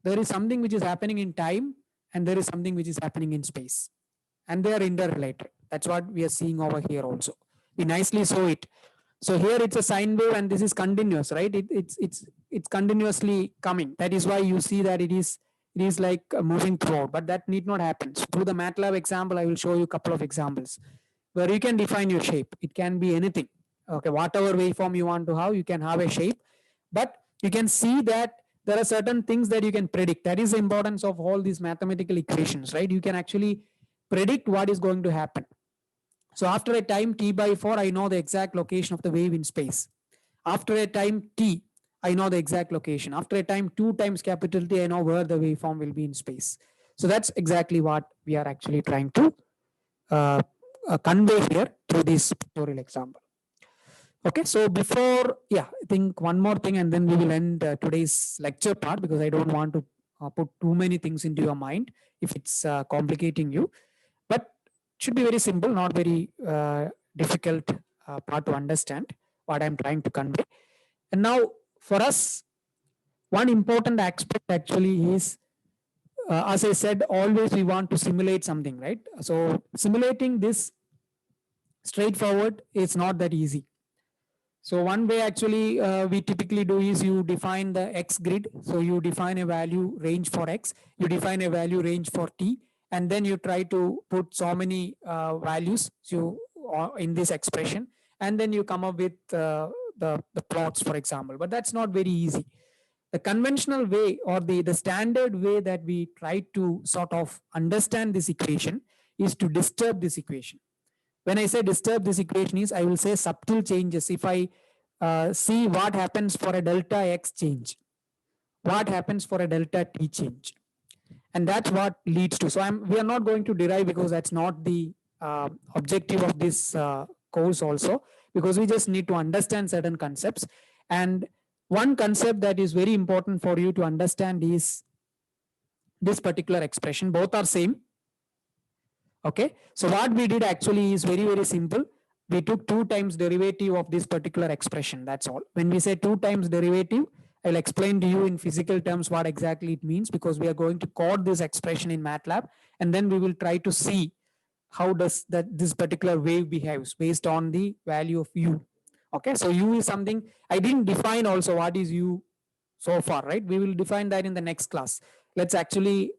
S1: there is something which is happening in time and there is something which is happening in space. And they are interrelated. That's what we are seeing over here also. We nicely saw it. So here it's a sine wave and this is continuous, right? It's continuously coming. That is why you see that it is like moving throughout, but that need not happen. So through the MATLAB example, I will show you a couple of examples where you can define your shape. It can be anything. Okay, whatever waveform you want to have, you can have a shape, but you can see that there are certain things that you can predict. That is the importance of all these mathematical equations, right? You can actually predict what is going to happen. So after a time t by 4, I know the exact location of the wave in space. After a time t, I know the exact location. After a time 2 times capital T, I know where the waveform will be in space. So that's exactly what we are actually trying to convey here through this pictorial example. Okay, so before, I think one more thing and then we will end today's lecture part, because I don't want to put too many things into your mind if it's complicating you. But it should be very simple, not very difficult part to understand what I'm trying to convey. And now for us, one important aspect actually is as I said, always we want to simulate something, right? So simulating this straightforward is not that easy. So one way actually we typically do is you define the X grid. So you define a value range for X, you define a value range for T, and then you try to put so many values in this expression, and then you come up with the plots, for example. But that's not very easy. The conventional way, or the standard way that we try to sort of understand this equation, is to disturb this equation. When I say disturb this equation is, I will say subtle changes. If I see what happens for a delta X change, what happens for a delta T change, and that's what leads to. So we are not going to derive, because that's not the objective of this course also, because we just need to understand certain concepts. And one concept that is very important for you to understand is this particular expression. Both are same. Okay, so what we did actually is very, very simple. We took 2 times derivative of this particular expression. That's all. When we say 2 times derivative, I'll explain to you in physical terms what exactly it means, because we are going to code this expression in MATLAB, and then we will try to see how does this particular wave behaves based on the value of u. Okay, so u is something I didn't define also what is u so far, right? We will define that in the next class. Let's actually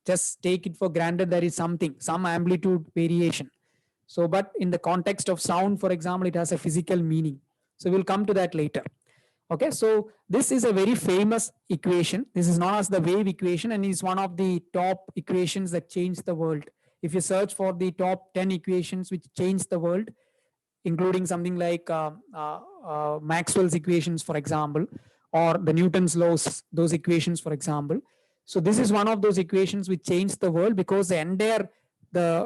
S1: just take it for granted there is something, some amplitude variation. So, but in the context of sound, for example, it has a physical meaning. So we'll come to that later. Okay, so this is a very famous equation. This is known as the wave equation, and is one of the top equations that changed the world. If you search for the top 10 equations which changed the world, including something like Maxwell's equations, for example, or the Newton's laws, those equations, for example. So this is one of those equations which changed the world, because the entire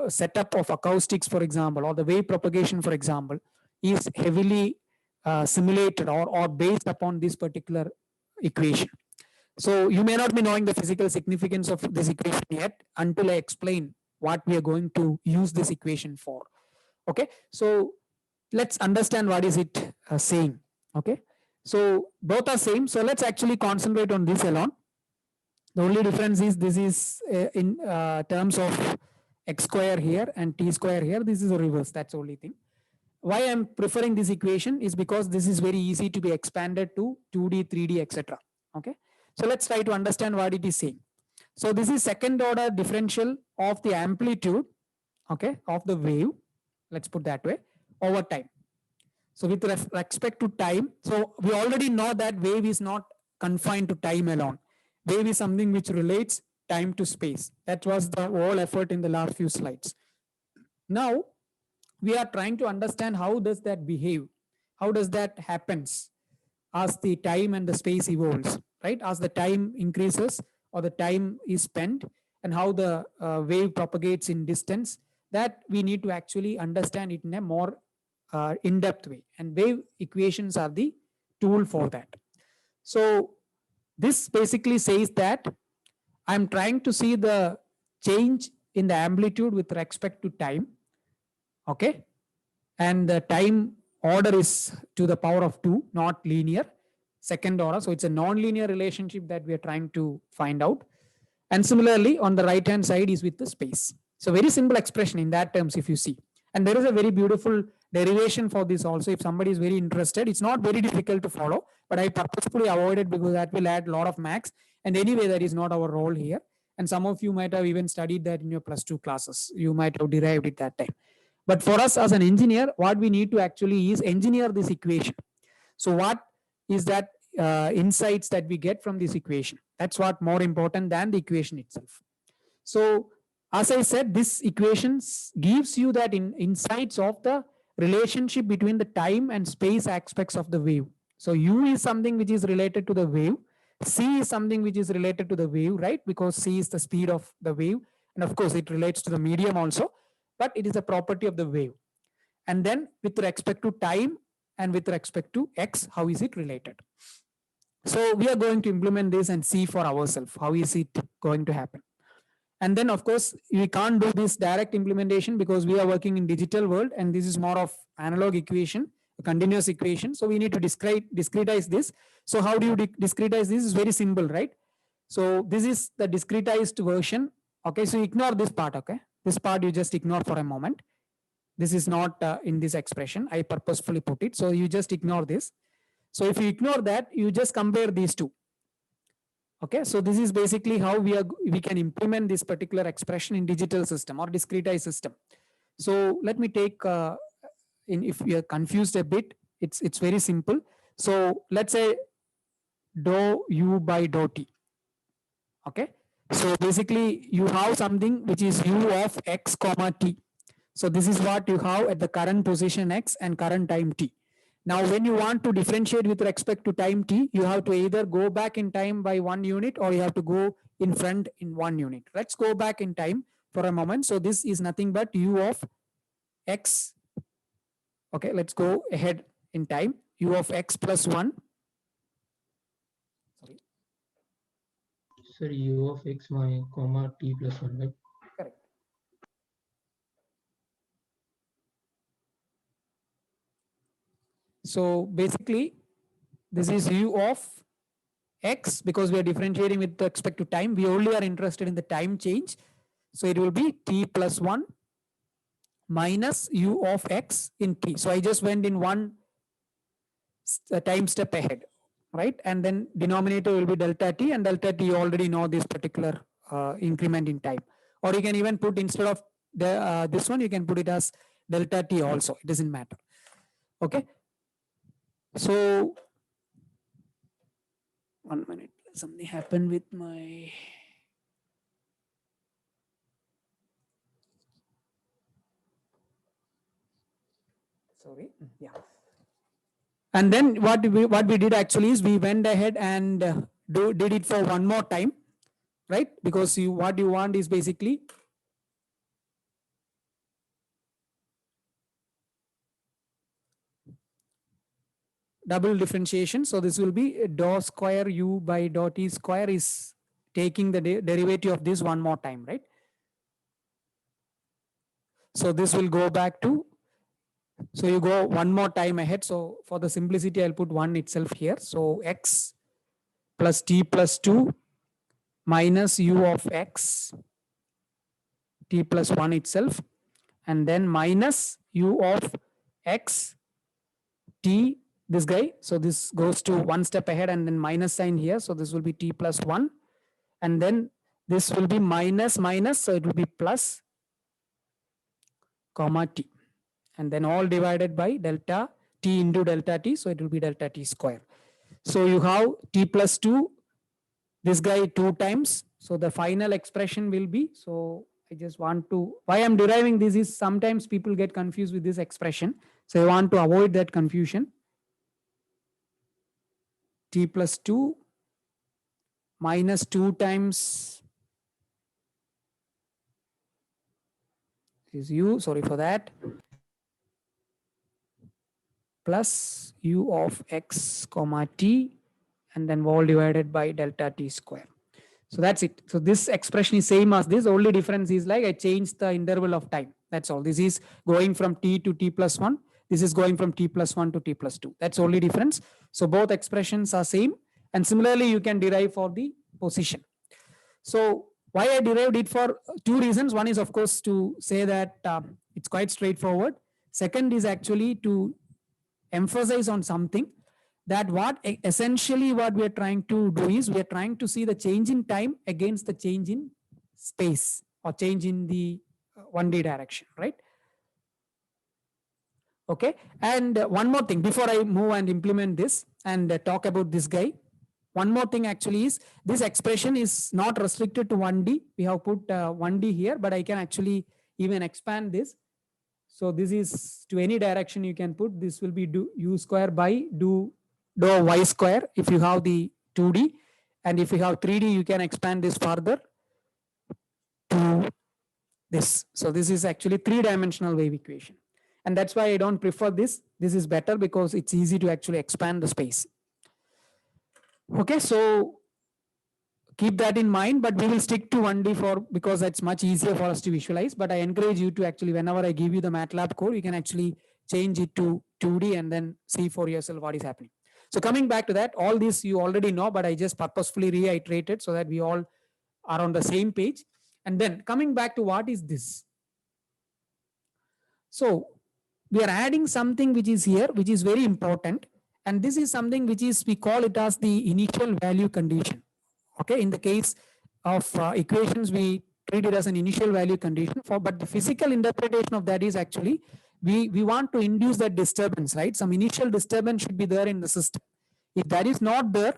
S1: setup of acoustics, for example, or the wave propagation, for example, is heavily simulated or based upon this particular equation. So you may not be knowing the physical significance of this equation yet until I explain what we are going to use this equation for. Okay, so let's understand what is it saying. Okay, so both are same. So let's actually concentrate on this alone. The only difference is this is in terms of x square here and t square here. This is a reverse. That's the only thing. Why I'm preferring this equation is because this is very easy to be expanded to 2D, 3D, etc. Okay, so let's try to understand what it is saying. So this is second order differential of the amplitude, okay, of the wave. Let's put that way, over time. So with respect to time, so we already know that wave is not confined to time alone. Wave is something which relates time to space. That was the whole effort in the last few slides. Now we are trying to understand how does that behave, how does that happens as the time and the space evolves, right? As the time increases or the time is spent, and how the wave propagates in distance, that we need to actually understand it in a more in-depth way, and wave equations are the tool for that. So this basically says that I'm trying to see the change in the amplitude with respect to time, okay, and the time order is to the power of 2, not linear, second order. So it's a non-linear relationship that we are trying to find out. And similarly on the right hand side is with the space. So very simple expression in that terms, if you see. And there is a very beautiful derivation for this also. If somebody is very interested, it's not very difficult to follow, but I purposefully avoided because that will add a lot of max. And anyway, that is not our role here. And some of you might have even studied that in your +2 classes. You might have derived it that time. But for us as an engineer, what we need to actually is engineer this equation. So what is that insights that we get from this equation? That's what more important than the equation itself. So as I said, this equation gives you that insights of the relationship between the time and space aspects of the wave. So u is something which is related to the wave. C is something which is related to the wave, right? Because c is the speed of the wave. And of course, it relates to the medium also, but it is a property of the wave. And then with respect to time and with respect to x, how is it related? So we are going to implement this and see for ourselves, how is it going to happen? And then of course, we can't do this direct implementation because we are working in digital world, and this is more of analog equation, a continuous equation. So we need to discretize this. So how do you discretize this? Is very simple, right? So this is the discretized version. Okay, so ignore this part. Okay, this part you just ignore for a moment. This is not in this expression. I purposefully put it. So you just ignore this. So if you ignore that, you just compare these two. Okay, so this is basically how we can implement this particular expression in digital system or discretized system. So let me take if you are confused a bit, it's very simple. So let's say dou u by dou t. Okay, so basically you have something which is u of x comma t. So this is what you have at the current position x and current time t. Now, when you want to differentiate with respect to time t, you have to either go back in time by 1 unit or you have to go in front in 1 unit. Let's go back in time for a moment. So this is nothing but u of x. Okay, let's go ahead in time. U of x plus 1. Sorry.
S5: Sir, u of x my comma t plus 1, right?
S1: Correct. So basically, this is u of x because we are differentiating with respect to time. We only are interested in the time change. So it will be t plus 1 minus u of x in t. So I just went in one time step ahead, right? And then denominator will be delta t, and delta t you already know this particular increment in time. Or you can even put instead of this one, you can put it as delta t also. It doesn't matter. Okay. So 1 minute, something happened with my. Sorry. Yeah. And then what we did actually is we went ahead and did it for one more time, right? Because what you want is basically double differentiation. So this will be dou square u by dou t square is taking the derivative of this one more time, right? So this will go back to, so you go one more time ahead. So for the simplicity, I'll put 1 itself here. So x plus t plus 2 minus u of x t plus 1 itself, and then minus u of x t, this guy. So this goes to one step ahead and then minus sign here. So this will be t plus 1, and then this will be minus minus. So it will be plus comma t, and then all divided by delta t into delta t. So it will be delta t square. So you have t plus 2, this guy 2 times. So the final expression will be, so I just want to, why I'm deriving this is sometimes people get confused with this expression. So I want to avoid that confusion. T plus 2 minus 2 times is u, sorry for that, plus u of x comma t, and then all divided by delta t square. So that's it. So this expression is same as this. Only difference is like I changed the interval of time. That's all. This is going from t to t plus 1. This is going from t plus 1 to t plus 2. That's only difference. So both expressions are same. And similarly, you can derive for the position. So why I derived it for 2 reasons. One is, of course, to say that it's quite straightforward. Second is actually to emphasize on something, that what essentially what we are trying to do is we are trying to see the change in time against the change in space or change in the 1D direction, right? Okay. And one more thing before I move and implement this and talk about this guy. One more thing actually is this expression is not restricted to 1D. We have put 1D here, but I can actually even expand this. So this is to any direction you can put. This will be do u square by dou y square if you have the 2D, and if you have 3D you can expand this further to this. So this is actually 3-dimensional wave equation, and that's why I don't prefer this. This is better because it's easy to actually expand the space. Okay, so keep that in mind, but we will stick to 1D because it's much easier for us to visualize. But I encourage you to actually, whenever I give you the MATLAB code, you can actually change it to 2D and then see for yourself what is happening. So coming back to that, all this you already know, but I just purposefully reiterated so that we all are on the same page. And then coming back to what is this? So we are adding something which is here, which is very important. And this is something which is, we call it as the initial value condition. Okay, in the case of equations, we treat it as an initial value condition for, but the physical interpretation of that is actually, we want to induce that disturbance, right? Some initial disturbance should be there in the system. If that is not there,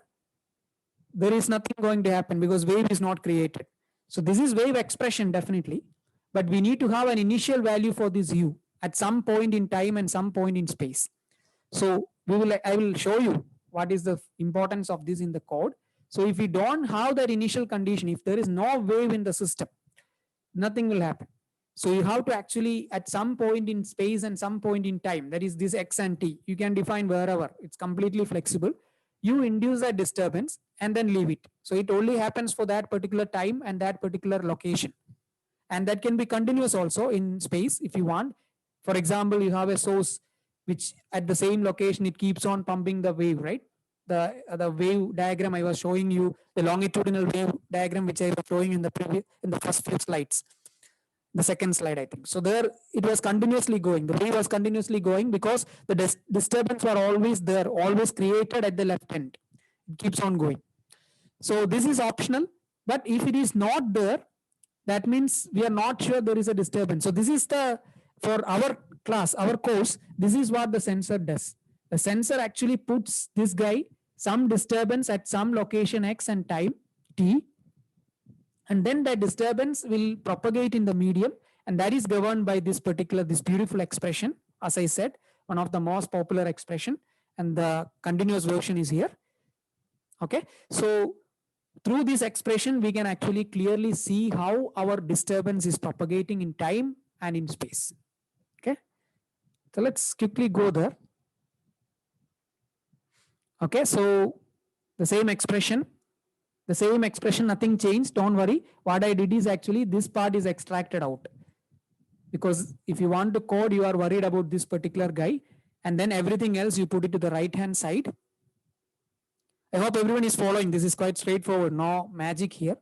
S1: there is nothing going to happen because wave is not created. So this is wave expression definitely, but we need to have an initial value for this u at some point in time and some point in space. So I will show you what is the importance of this in the code. So if we don't have that initial condition, if there is no wave in the system, nothing will happen. So you have to actually at some point in space and some point in time, that is this x and t, you can define wherever, it's completely flexible. You induce that disturbance and then leave it. So it only happens for that particular time and that particular location. And that can be continuous also in space if you want. For example, you have a source which at the same location, it keeps on pumping the wave, right? The wave diagram I was showing you, the longitudinal wave diagram which I was showing in the first few slides, the second slide I think. So there it was continuously going, the wave was continuously going because the disturbance were always there, always created at the left end. It keeps on going. So this is optional, but if it is not there, that means we are not sure there is a disturbance. So this is for our class, our course, this is what the sensor does. The sensor actually puts this guy some disturbance at some location x and time t, and then that disturbance will propagate in the medium, and that is governed by this beautiful expression. As I said, one of the most popular expression, and the continuous version is here. Okay, so through this expression, we can actually clearly see how our disturbance is propagating in time and in space. Okay, so let's quickly go there. Okay, so the same expression, nothing changed, don't worry. What I did is actually this part is extracted out, because if you want to code, you are worried about this particular guy, and then everything else you put it to the right hand side. I hope everyone is following. This is quite straightforward, no magic here.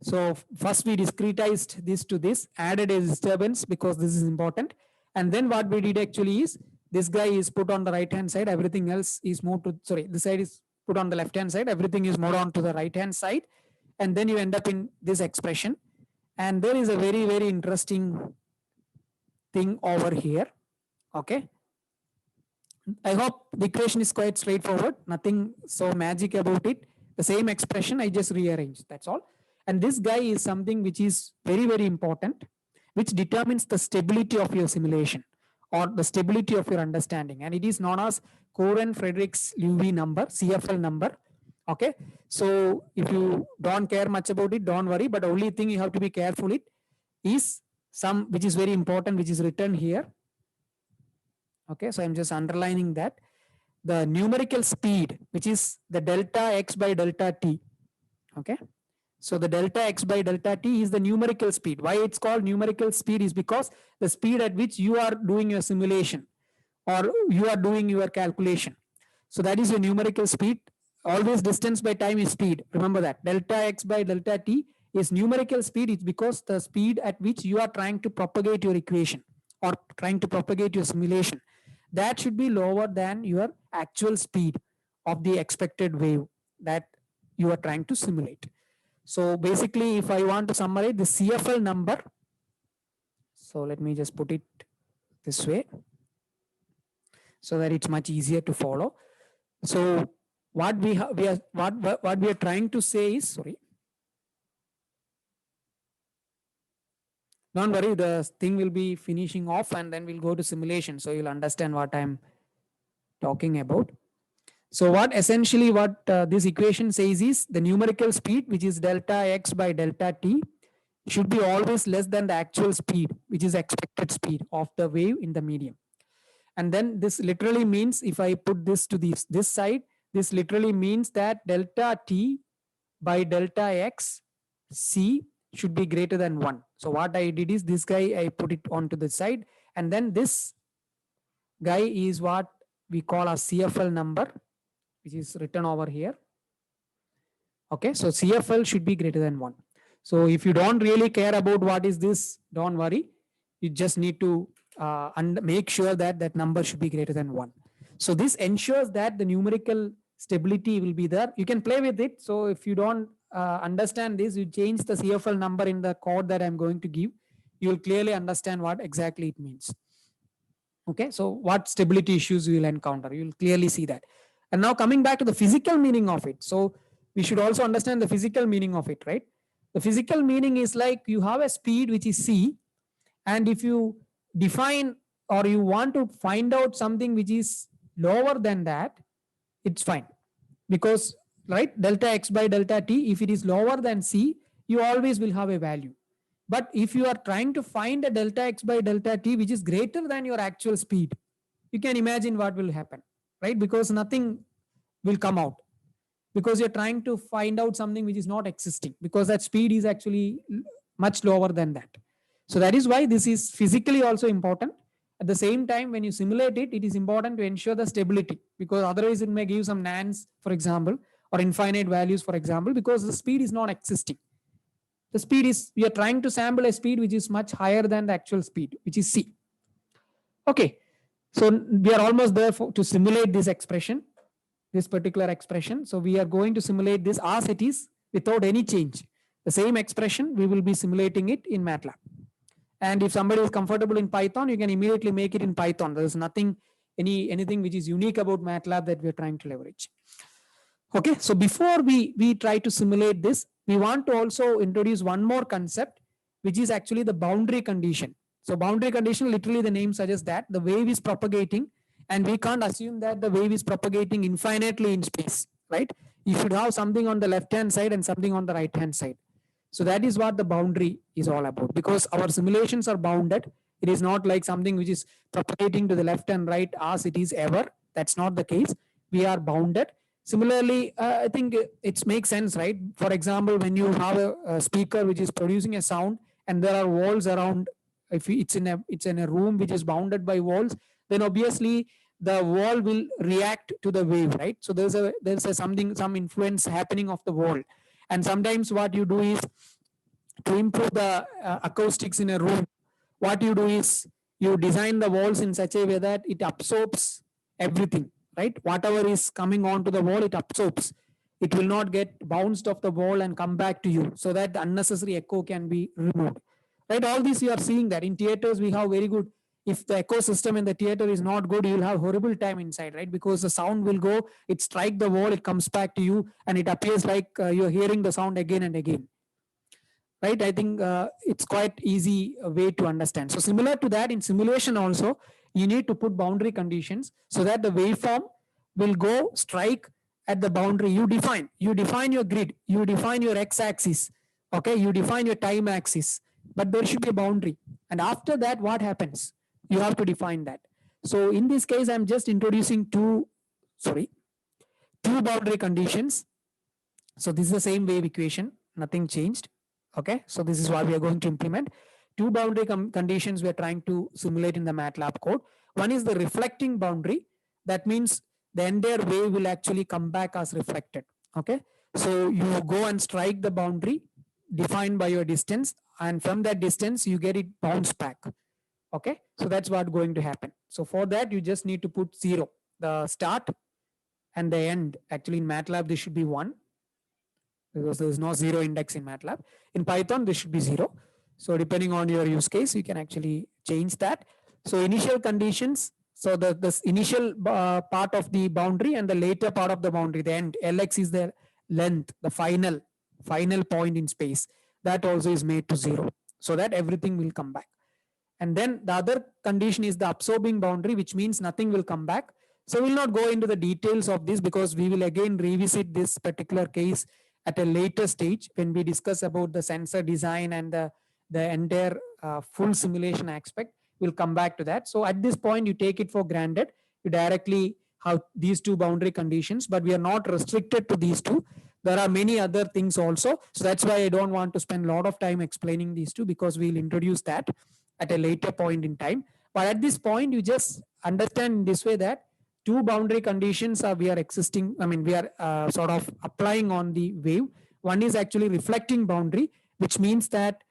S1: So first we discretized this to this, added a disturbance because this is important. And then what we did actually is, this guy is put on the right hand side, everything else is moved to, sorry, this side is put on the left hand side, everything is moved on to the right hand side. And then you end up in this expression. And there is a very, very interesting thing over here. Okay. I hope the equation is quite straightforward, nothing so magic about it. The same expression, I just rearranged, that's all. And this guy is something which is very, very important, which determines the stability of your simulation or the stability of your understanding. And it is known as Cohen-Friedrichs-Levy number, CFL number. Okay, so if you don't care much about it, don't worry, but the only thing you have to be careful it is some which is very important, which is written here. Okay, so I'm just underlining that the numerical speed, which is the delta x by delta t. Okay, so the delta x by delta t is the numerical speed. Why it's called numerical speed is because the speed at which you are doing your simulation or you are doing your calculation. So that is your numerical speed. Always distance by time is speed. Remember that delta x by delta t is numerical speed. It's because the speed at which you are trying to propagate your equation or trying to propagate your simulation, that should be lower than your actual speed of the expected wave that you are trying to simulate. So basically, if I want to summarize the CFL number, so let me just put it this way so that it's much easier to follow. So what we are trying to say is, sorry, don't worry, the thing will be finishing off and then we'll go to simulation, so you'll understand what I'm talking about. So what essentially this equation says is the numerical speed, which is delta x by delta t, should be always less than the actual speed, which is expected speed of the wave in the medium. And then this literally means, if I put this to this side, this literally means that delta t by delta x c should be greater than 1. So what I did is, this guy I put it onto the side, and then this guy is what we call a CFL number. which is written over here. Okay, so CFL should be greater than 1. So if you don't really care about what is this, don't worry. You just need to make sure that that number should be greater than 1. So this ensures that the numerical stability will be there. You can play with it. So if you don't understand this, you change the CFL number in the code that I'm going to give. You will clearly understand what exactly it means. Okay, so what stability issues you will encounter, you will clearly see that. And now coming back to the physical meaning of it. So we should also understand the physical meaning of it, right? The physical meaning is like you have a speed which is c, and if you define or you want to find out something which is lower than that, it's fine, because right, delta x by delta t, if it is lower than c, you always will have a value. But if you are trying to find a delta x by delta t which is greater than your actual speed, you can imagine what will happen, right? Because nothing will come out, because you're trying to find out something which is not existing, because that speed is actually much lower than that. So that is why this is physically also important. At the same time, when you simulate it, it is important to ensure the stability, because otherwise it may give some nans, for example, or infinite values, for example, because the speed is not existing. The speed is, we are trying to sample a speed which is much higher than the actual speed, which is c. Okay, so we are almost there to simulate this expression, this particular expression. So we are going to simulate this as it is without any change. The same expression, we will be simulating it in MATLAB. And if somebody is comfortable in Python, you can immediately make it in Python. There is nothing, anything which is unique about MATLAB that we're trying to leverage. Okay, so before we try to simulate this, we want to also introduce one more concept, which is actually the boundary condition. So boundary condition, literally the name suggests that the wave is propagating, and we can't assume that the wave is propagating infinitely in space, right? You should have something on the left-hand side and something on the right-hand side. So that is what the boundary is all about, because our simulations are bounded. It is not like something which is propagating to the left and right as it is ever. That's not the case. We are bounded. Similarly, I think it makes sense, right? For example, when you have a speaker which is producing a sound and there are walls around, if it's in a room which is bounded by walls, then obviously the wall will react to the wave, right? So there's some influence happening of the wall. And sometimes what you do is, to improve the acoustics in a room, what you do is you design the walls in such a way that it absorbs everything, right? Whatever is coming onto the wall, it absorbs. It will not get bounced off the wall and come back to you, so that the unnecessary echo can be removed, right? All this you are seeing that in theaters we have very good. If the ecosystem in the theater is not good, you will have horrible time inside, right? Because the sound will go, it strike the wall, it comes back to you, and it appears like you're hearing the sound again and again, right? I think it's quite easy way to understand. So similar to that, in simulation also, you need to put boundary conditions so that the waveform will go strike at the boundary. You define your grid, you define your x-axis, okay? You define your time axis, but there should be a boundary. And after that, what happens? You have to define that. So in this case, I'm just introducing two boundary conditions. So this is the same wave equation, nothing changed. Okay, so this is what we are going to implement. Two boundary conditions we are trying to simulate in the MATLAB code. One is the reflecting boundary. That means the entire wave will actually come back as reflected. Okay, so you go and strike the boundary defined by your distance, and from that distance you get it bounced back. Okay, so that's what going to happen. So for that, you just need to put 0, the start and the end. Actually in MATLAB this should be 1, because there is no 0 index in MATLAB. In Python this should be 0. So depending on your use case, you can actually change that. So initial conditions, so the initial part of the boundary and the later part of the boundary, the end, Lx is the length, the final point in space, that also is made to 0, so that everything will come back. And then the other condition is the absorbing boundary, which means nothing will come back. So we'll not go into the details of this, because we will again revisit this particular case at a later stage when we discuss about the sensor design and the entire full simulation aspect. We'll come back to that. So at this point, you take it for granted. You directly have these two boundary conditions, but we are not restricted to these two. There are many other things also. So that's why I don't want to spend a lot of time explaining these two, because we'll introduce that at a later point in time. But at this point, you just understand in this way that two boundary conditions are we are existing. I mean, we are sort of applying on the wave. One is actually reflecting boundary, which means that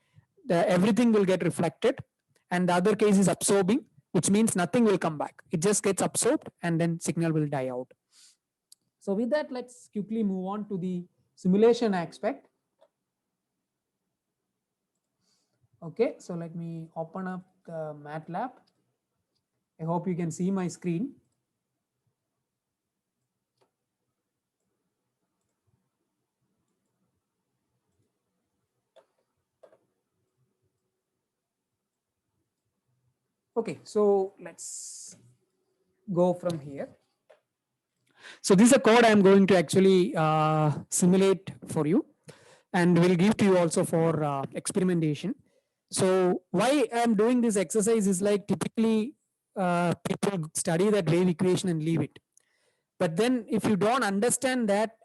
S1: everything will get reflected, and the other case is absorbing, which means nothing will come back. It just gets absorbed and then signal will die out. So with that, let's quickly move on to the simulation aspect. Okay, so let me open up the MATLAB. I hope you can see my screen. Okay, so let's go from here. So this is a code I'm going to actually simulate for you, and will give to you also for experimentation. So why I'm doing this exercise is like typically people study that wave equation and leave it. But then if you don't understand that,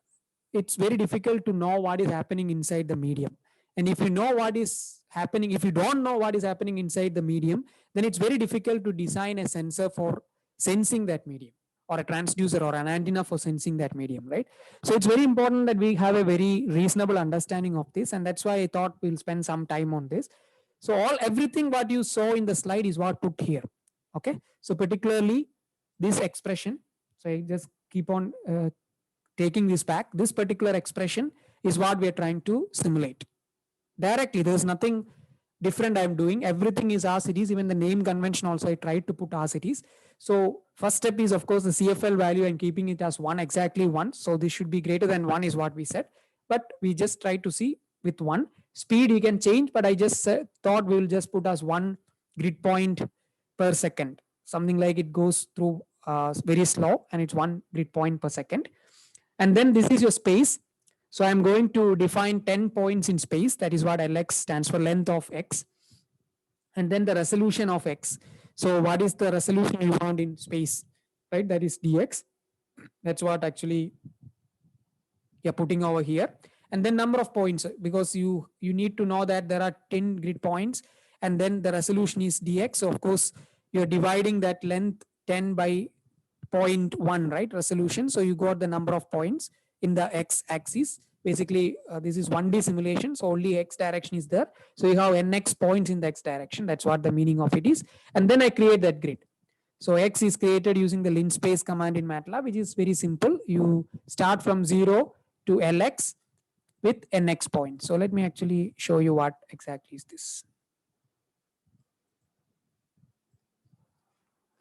S1: it's very difficult to know what is happening inside the medium. And if you know what is happening, if you don't know what is happening inside the medium, then it's very difficult to design a sensor for sensing that medium, or a transducer or an antenna for sensing that medium, right? So it's very important that we have a very reasonable understanding of this, and that's why I thought we'll spend some time on this. So everything what you saw in the slide is what put here. Okay, so particularly this expression. So I just keep on taking this back. This particular expression is what we are trying to simulate directly. There's nothing different I'm doing. Everything is as it is. Even the name convention also I tried to put as it is. So first step is of course the CFL value and keeping it as 1, exactly 1. So this should be greater than 1 is what we said. But we just try to see with 1. Speed you can change, but I just thought we will just put as 1 grid point per second. Something like it goes through very slow, and it's 1 grid point per second. And then this is your space. So I'm going to define 10 points in space. That is what Lx stands for, length of x. And then the resolution of x. So what is the resolution you want in space, right? That is dx. That's what actually you're putting over here. And then number of points, because you need to know that there are 10 grid points, and then the resolution is dx. So of course you're dividing that length 10 by 0.1, right? Resolution. So you got the number of points in the x axis. Basically this is 1D simulation, so only x direction is there. So you have nx points in the x direction. That's what the meaning of it is. And then I create that grid. So x is created using the linspace command in MATLAB, which is very simple. You start from 0 to Lx with nx points. So let me actually show you what exactly is this.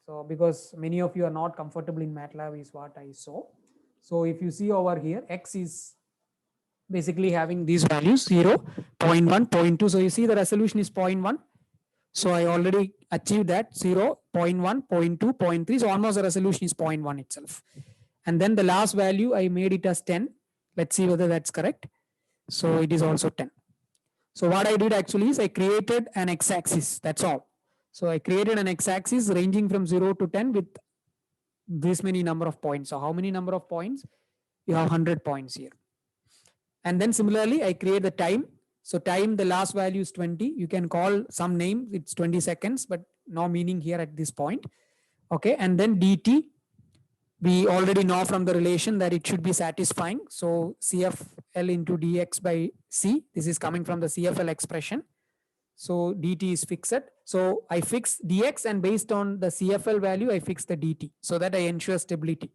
S1: So because many of you are not comfortable in MATLAB is what I saw. So if you see over here, x is basically having these values 0, 0.1, 0.2. So you see the resolution is 0.1. So I already achieved that 0, 0.1, 0.2, 0.3. So almost the resolution is 0.1 itself. And then the last value, I made it as 10. Let's see whether that's correct. So it is also 10. So what I did actually is I created an x-axis. That's all. So I created an x-axis ranging from 0 to 10 with this many number of points. So how many number of points? You have 100 points here. And then similarly, I create the time. So time, the last value is 20. You can call some name, it's 20 seconds, but no meaning here at this point. Okay, and then dt, we already know from the relation that it should be satisfying. So CFL into dx by c, this is coming from the CFL expression. So dt is fixed. So I fix dx, and based on the CFL value, I fix the dt, so that I ensure stability.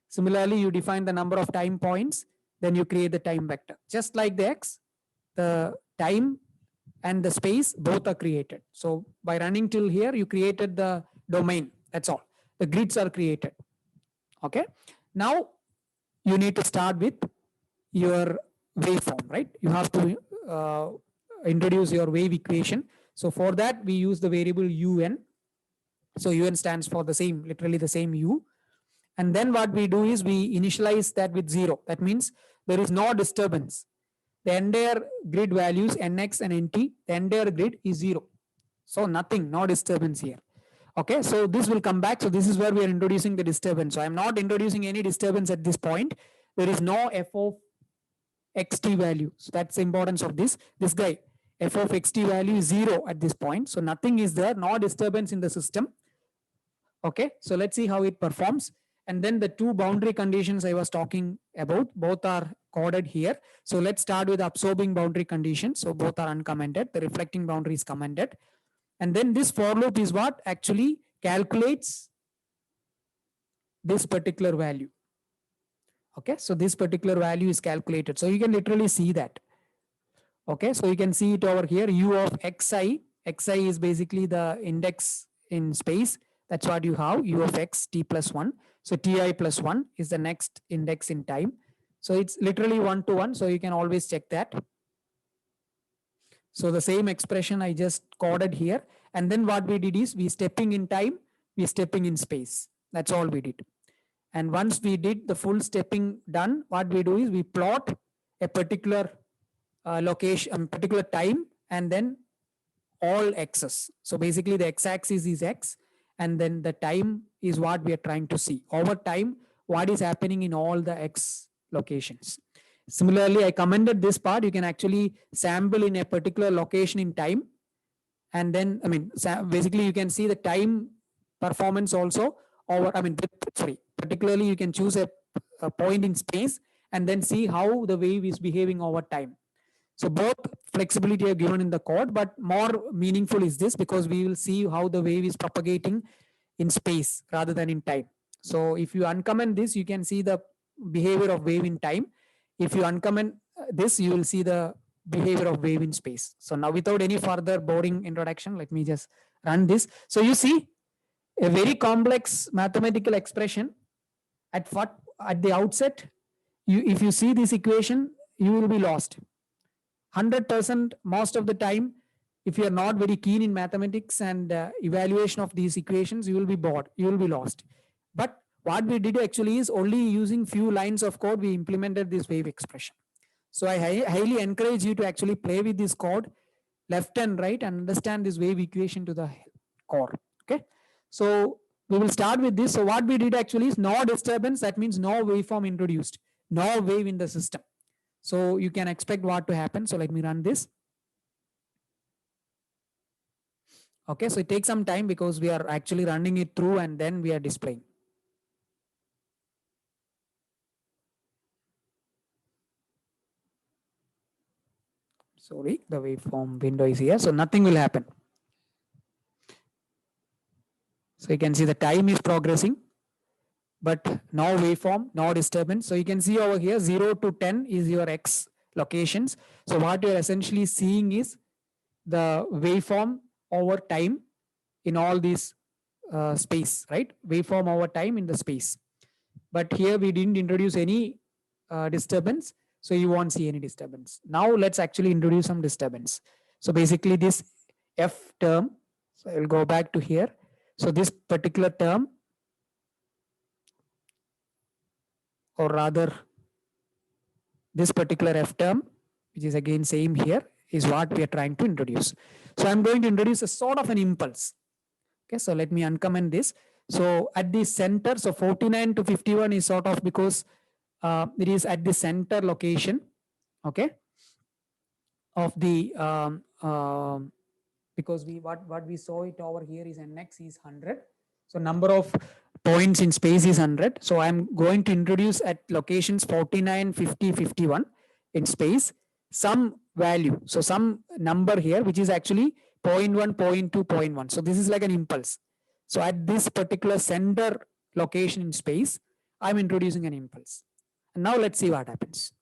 S1: Similarly, you define the number of time points, then you create the time vector. Just like the x, the time and the space both are created. So by running till here, you created the domain. That's all. The grids are created. Okay. Now you need to start with your waveform, right? You have to introduce your wave equation. So for that, we use the variable un. So un stands for the same, literally the same u. And then what we do is we initialize that with 0. That means there is no disturbance. The entire grid values nx and nt, the entire grid is 0. So nothing, no disturbance here. Okay, so this will come back. So this is where we are introducing the disturbance. So I'm not introducing any disturbance at this point. There is no f of xt value. So that's the importance of this. This guy, f of xt value is 0 at this point. So nothing is there, no disturbance in the system. Okay, so let's see how it performs. And then the two boundary conditions I was talking about, both are coded here. So let's start with the absorbing boundary condition. So both are uncommented. The reflecting boundary is commented. And then this for loop is what actually calculates this particular value. Okay, so this particular value is calculated. So you can literally see that. Okay, so you can see it over here, u of xi. Xi is basically the index in space. That's what you have, u of x t plus 1. So ti plus 1 is the next index in time. So it's literally 1 to 1. So you can always check that. So the same expression I just coded here. And then what we did is we stepping in time, we stepping in space. That's all we did. And once we did the full stepping done, what we do is we plot a particular location, particular time, and then all x's. So basically the x-axis is x, and then the time is what we are trying to see. Over time, what is happening in all the x locations. Similarly, I commented this part. You can actually sample in a particular location in time. And then, basically you can see the time performance also over, particularly you can choose a point in space and then see how the wave is behaving over time. So both flexibility are given in the code, but more meaningful is this because we will see how the wave is propagating in space rather than in time. So if you uncomment this, you can see the behavior of wave in time. If you uncomment this, you will see the behavior of wave in space. So now without any further boring introduction, let me just run this. So you see a very complex mathematical expression at the outset. If you see this equation, you will be lost. 100% most of the time, if you are not very keen in mathematics and evaluation of these equations, you will be bored, you will be lost. But what we did actually is only using few lines of code, we implemented this wave expression. So I highly encourage you to actually play with this code left and right and understand this wave equation to the core. Okay. So we will start with this. So what we did actually is no disturbance. That means no waveform introduced, no wave in the system. So you can expect what to happen. So let me run this. Okay, so it takes some time because we are actually running it through and then we are displaying. Sorry, the waveform window is here. So nothing will happen. So you can see the time is progressing, but no waveform, no disturbance. So you can see over here 0 to 10 is your X locations. So what you're essentially seeing is the waveform over time in all these space, right? Waveform over time in the space. But here we didn't introduce any disturbance. So you won't see any disturbance. Now let's actually introduce some disturbance. So basically this F term, so I will go back to here. So this particular term, or rather this particular F term, which is again same here, is what we are trying to introduce. So I'm going to introduce a sort of an impulse. Okay, so let me uncomment this. So at the center, so 49 to 51 is sort of because it is at the center location, okay, of the because what we saw it over here is nx is 100. So number of points in space is 100. So I'm going to introduce at locations 49, 50, 51 in space some value. So some number here, which is actually 0.1, 0.2, 0.1. So this is like an impulse. So at this particular center location in space, I'm introducing an impulse. And now let's see what happens.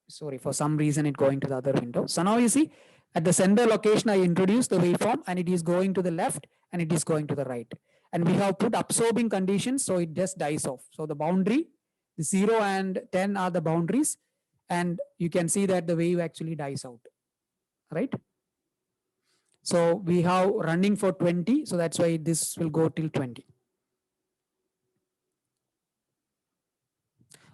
S1: Sorry, for some reason it going to the other window. So now you see at the center location, I introduced the waveform and it is going to the left and it is going to the right. And we have put absorbing conditions, so it just dies off. So the boundary, the 0 and 10 are the boundaries. And you can see that the wave actually dies out, right? So we have running for 20. So that's why this will go till 20.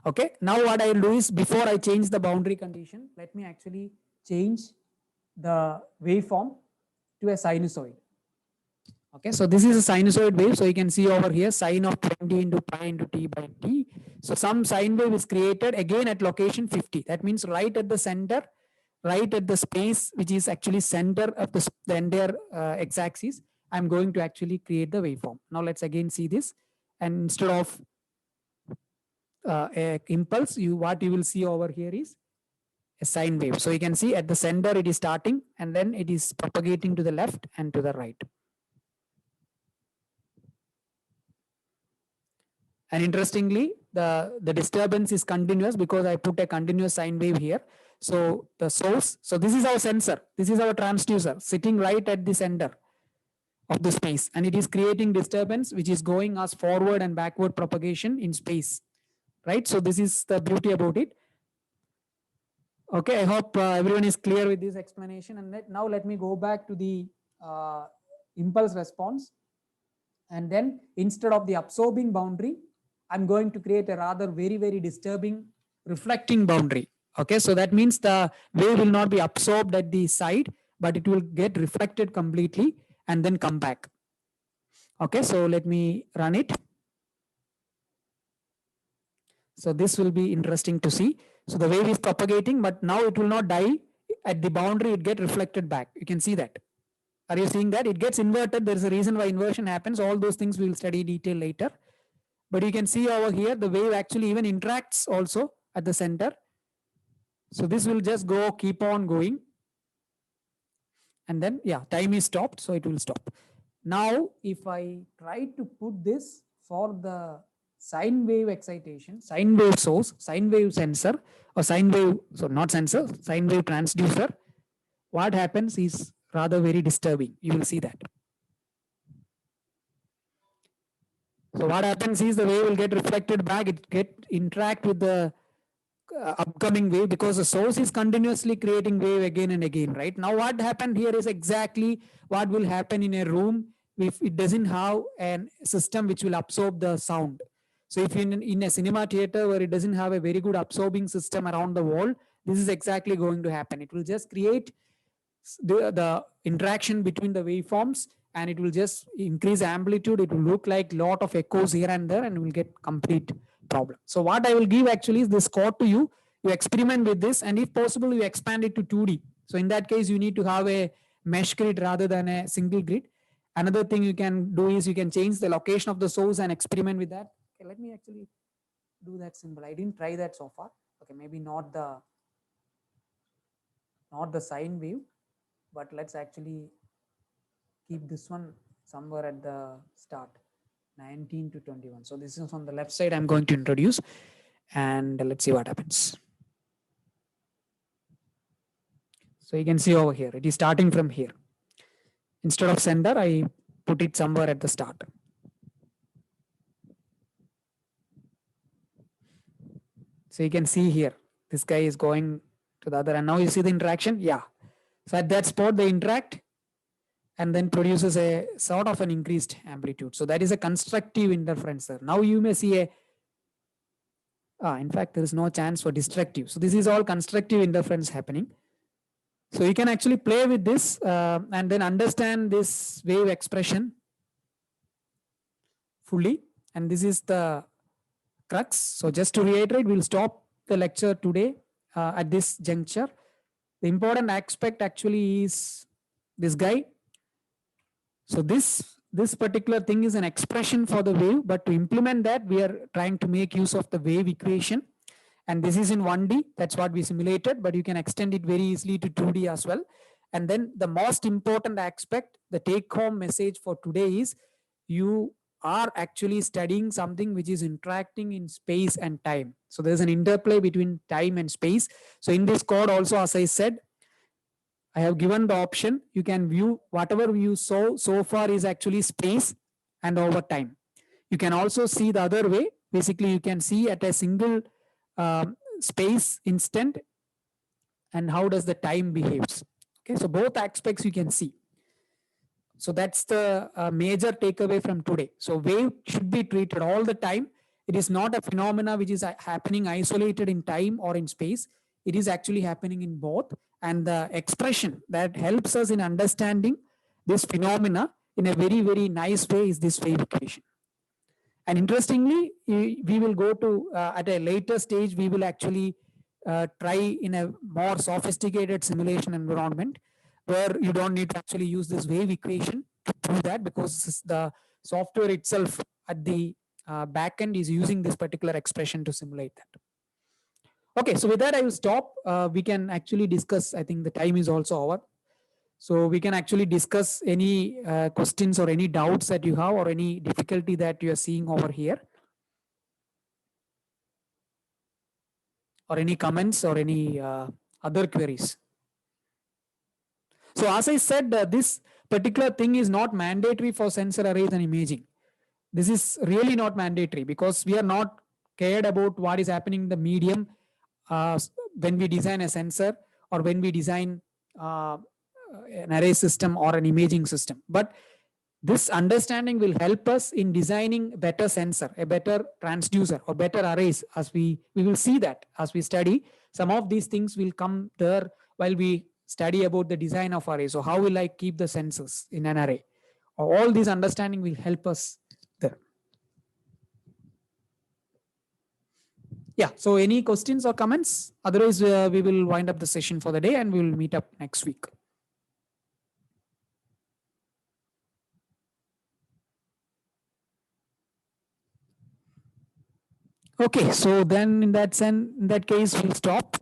S1: Okay, now what I'll do is before I change the boundary condition, let me actually change the waveform to a sinusoid. Okay, so this is a sinusoid wave. So you can see over here sine of 20 into pi into t by t. So some sine wave is created again at location 50. That means right at the center, right at the space, which is actually center of the entire x-axis. I'm going to actually create the waveform. Now let's again see this. And instead of a impulse, what you will see over here is a sine wave. So you can see at the center it is starting and then it is propagating to the left and to the right. And interestingly, the disturbance is continuous because I put a continuous sine wave here. So the source, so this is our sensor, this is our transducer sitting right at the center of the space, and it is creating disturbance which is going as forward and backward propagation in space, right? So this is the beauty about it. Okay, I hope everyone is clear with this explanation. And now let me go back to the impulse response. And then instead of the absorbing boundary, I'm going to create a rather very, very disturbing reflecting boundary. Okay, so that means the wave will not be absorbed at the side, but it will get reflected completely and then come back. Okay, so let me run it. So this will be interesting to see. So the wave is propagating, but now it will not die at the boundary, it get reflected back. You can see that. Are you seeing that? It gets inverted. There is a reason why inversion happens. All those things we will study in detail later. But you can see over here, the wave actually even interacts also at the center. So this will just go, keep on going. And then, yeah, time is stopped. So it will stop. Now, if I try to put this for the sine wave excitation, sine wave source, sine wave sensor, or sine wave, so not sensor, sine wave transducer, what happens is rather very disturbing. You will see that. So what happens is the wave will get reflected back, it interact with the upcoming wave because the source is continuously creating wave again and again, right? Now what happened here is exactly what will happen in a room if it doesn't have a system which will absorb the sound. So if in a cinema theater where it doesn't have a very good absorbing system around the wall, this is exactly going to happen. It will just create the interaction between the waveforms and it will just increase amplitude. It will look like lot of echoes here and there and will get complete problem. So what I will give actually is this code to you. You experiment with this and if possible, you expand it to 2D. So in that case, you need to have a mesh grid rather than a single grid. Another thing you can do is you can change the location of the source and experiment with that. Okay, let me actually do that symbol. I didn't try that so far. Okay, maybe not the sine wave, but let's actually keep this one somewhere at the start, 19 to 21. So this is on the left side I'm going to introduce and let's see what happens. So you can see over here, it is starting from here. Instead of center, I put it somewhere at the start. So you can see here, this guy is going to the other and now you see the interaction. Yeah. So at that spot, they interact and then produces a sort of an increased amplitude. So that is a constructive interference there. Now you may see in fact, there is no chance for destructive. So this is all constructive interference happening. So you can actually play with this and then understand this wave expression fully. And this is the crux. So just to reiterate, we'll stop the lecture today at this juncture. The important aspect actually is this guy. So this particular thing is an expression for the wave, but to implement that, we are trying to make use of the wave equation. And this is in 1D, that's what we simulated, but you can extend it very easily to 2D as well. And then the most important aspect, the take home message for today is you are actually studying something which is interacting in space and time. So there's an interplay between time and space. So in this code also, as I said, I have given the option, you can view whatever you saw so far is actually space and over time. You can also see the other way. Basically, you can see at a single space instant and how does the time behaves. Okay, so both aspects you can see. So that's the major takeaway from today. So wave should be treated all the time. It is not a phenomena which is happening isolated in time or in space. It is actually happening in both. And the expression that helps us in understanding this phenomena in a very, very nice way is this wave equation. And interestingly, we will go to, at a later stage, we will actually try in a more sophisticated simulation environment where you don't need to actually use this wave equation to do that because the software itself at the back end is using this particular expression to simulate that. Okay, so with that I will stop. We can actually discuss, I think the time is also over. So we can actually discuss any questions or any doubts that you have or any difficulty that you are seeing over here. Or any comments or any other queries. So as I said, this particular thing is not mandatory for sensor arrays and imaging. This is really not mandatory because we are not cared about what is happening in the medium when we design a sensor or when we design an array system or an imaging system. But this understanding will help us in designing better sensor, a better transducer or better arrays as we will see that as we study. Some of these things will come there while we study about the design of array. So how will I keep the sensors in an array? All this understanding will help us there. Yeah, so any questions or comments? Otherwise, we will wind up the session for the day and we will meet up next week. Okay, so then in that sense, in that case, we'll stop.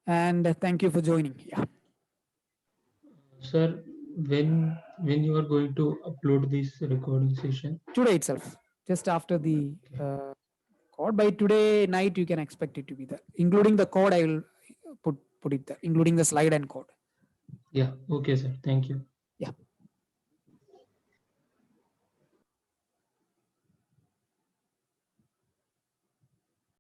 S1: And thank you for joining. Yeah.
S5: Sir, when you are going to upload this recording session?
S1: Today itself, just after the code. By today night, you can expect it to be there, including the code. I will put it there, including the slide and code.
S5: Yeah. Okay, sir. Thank you.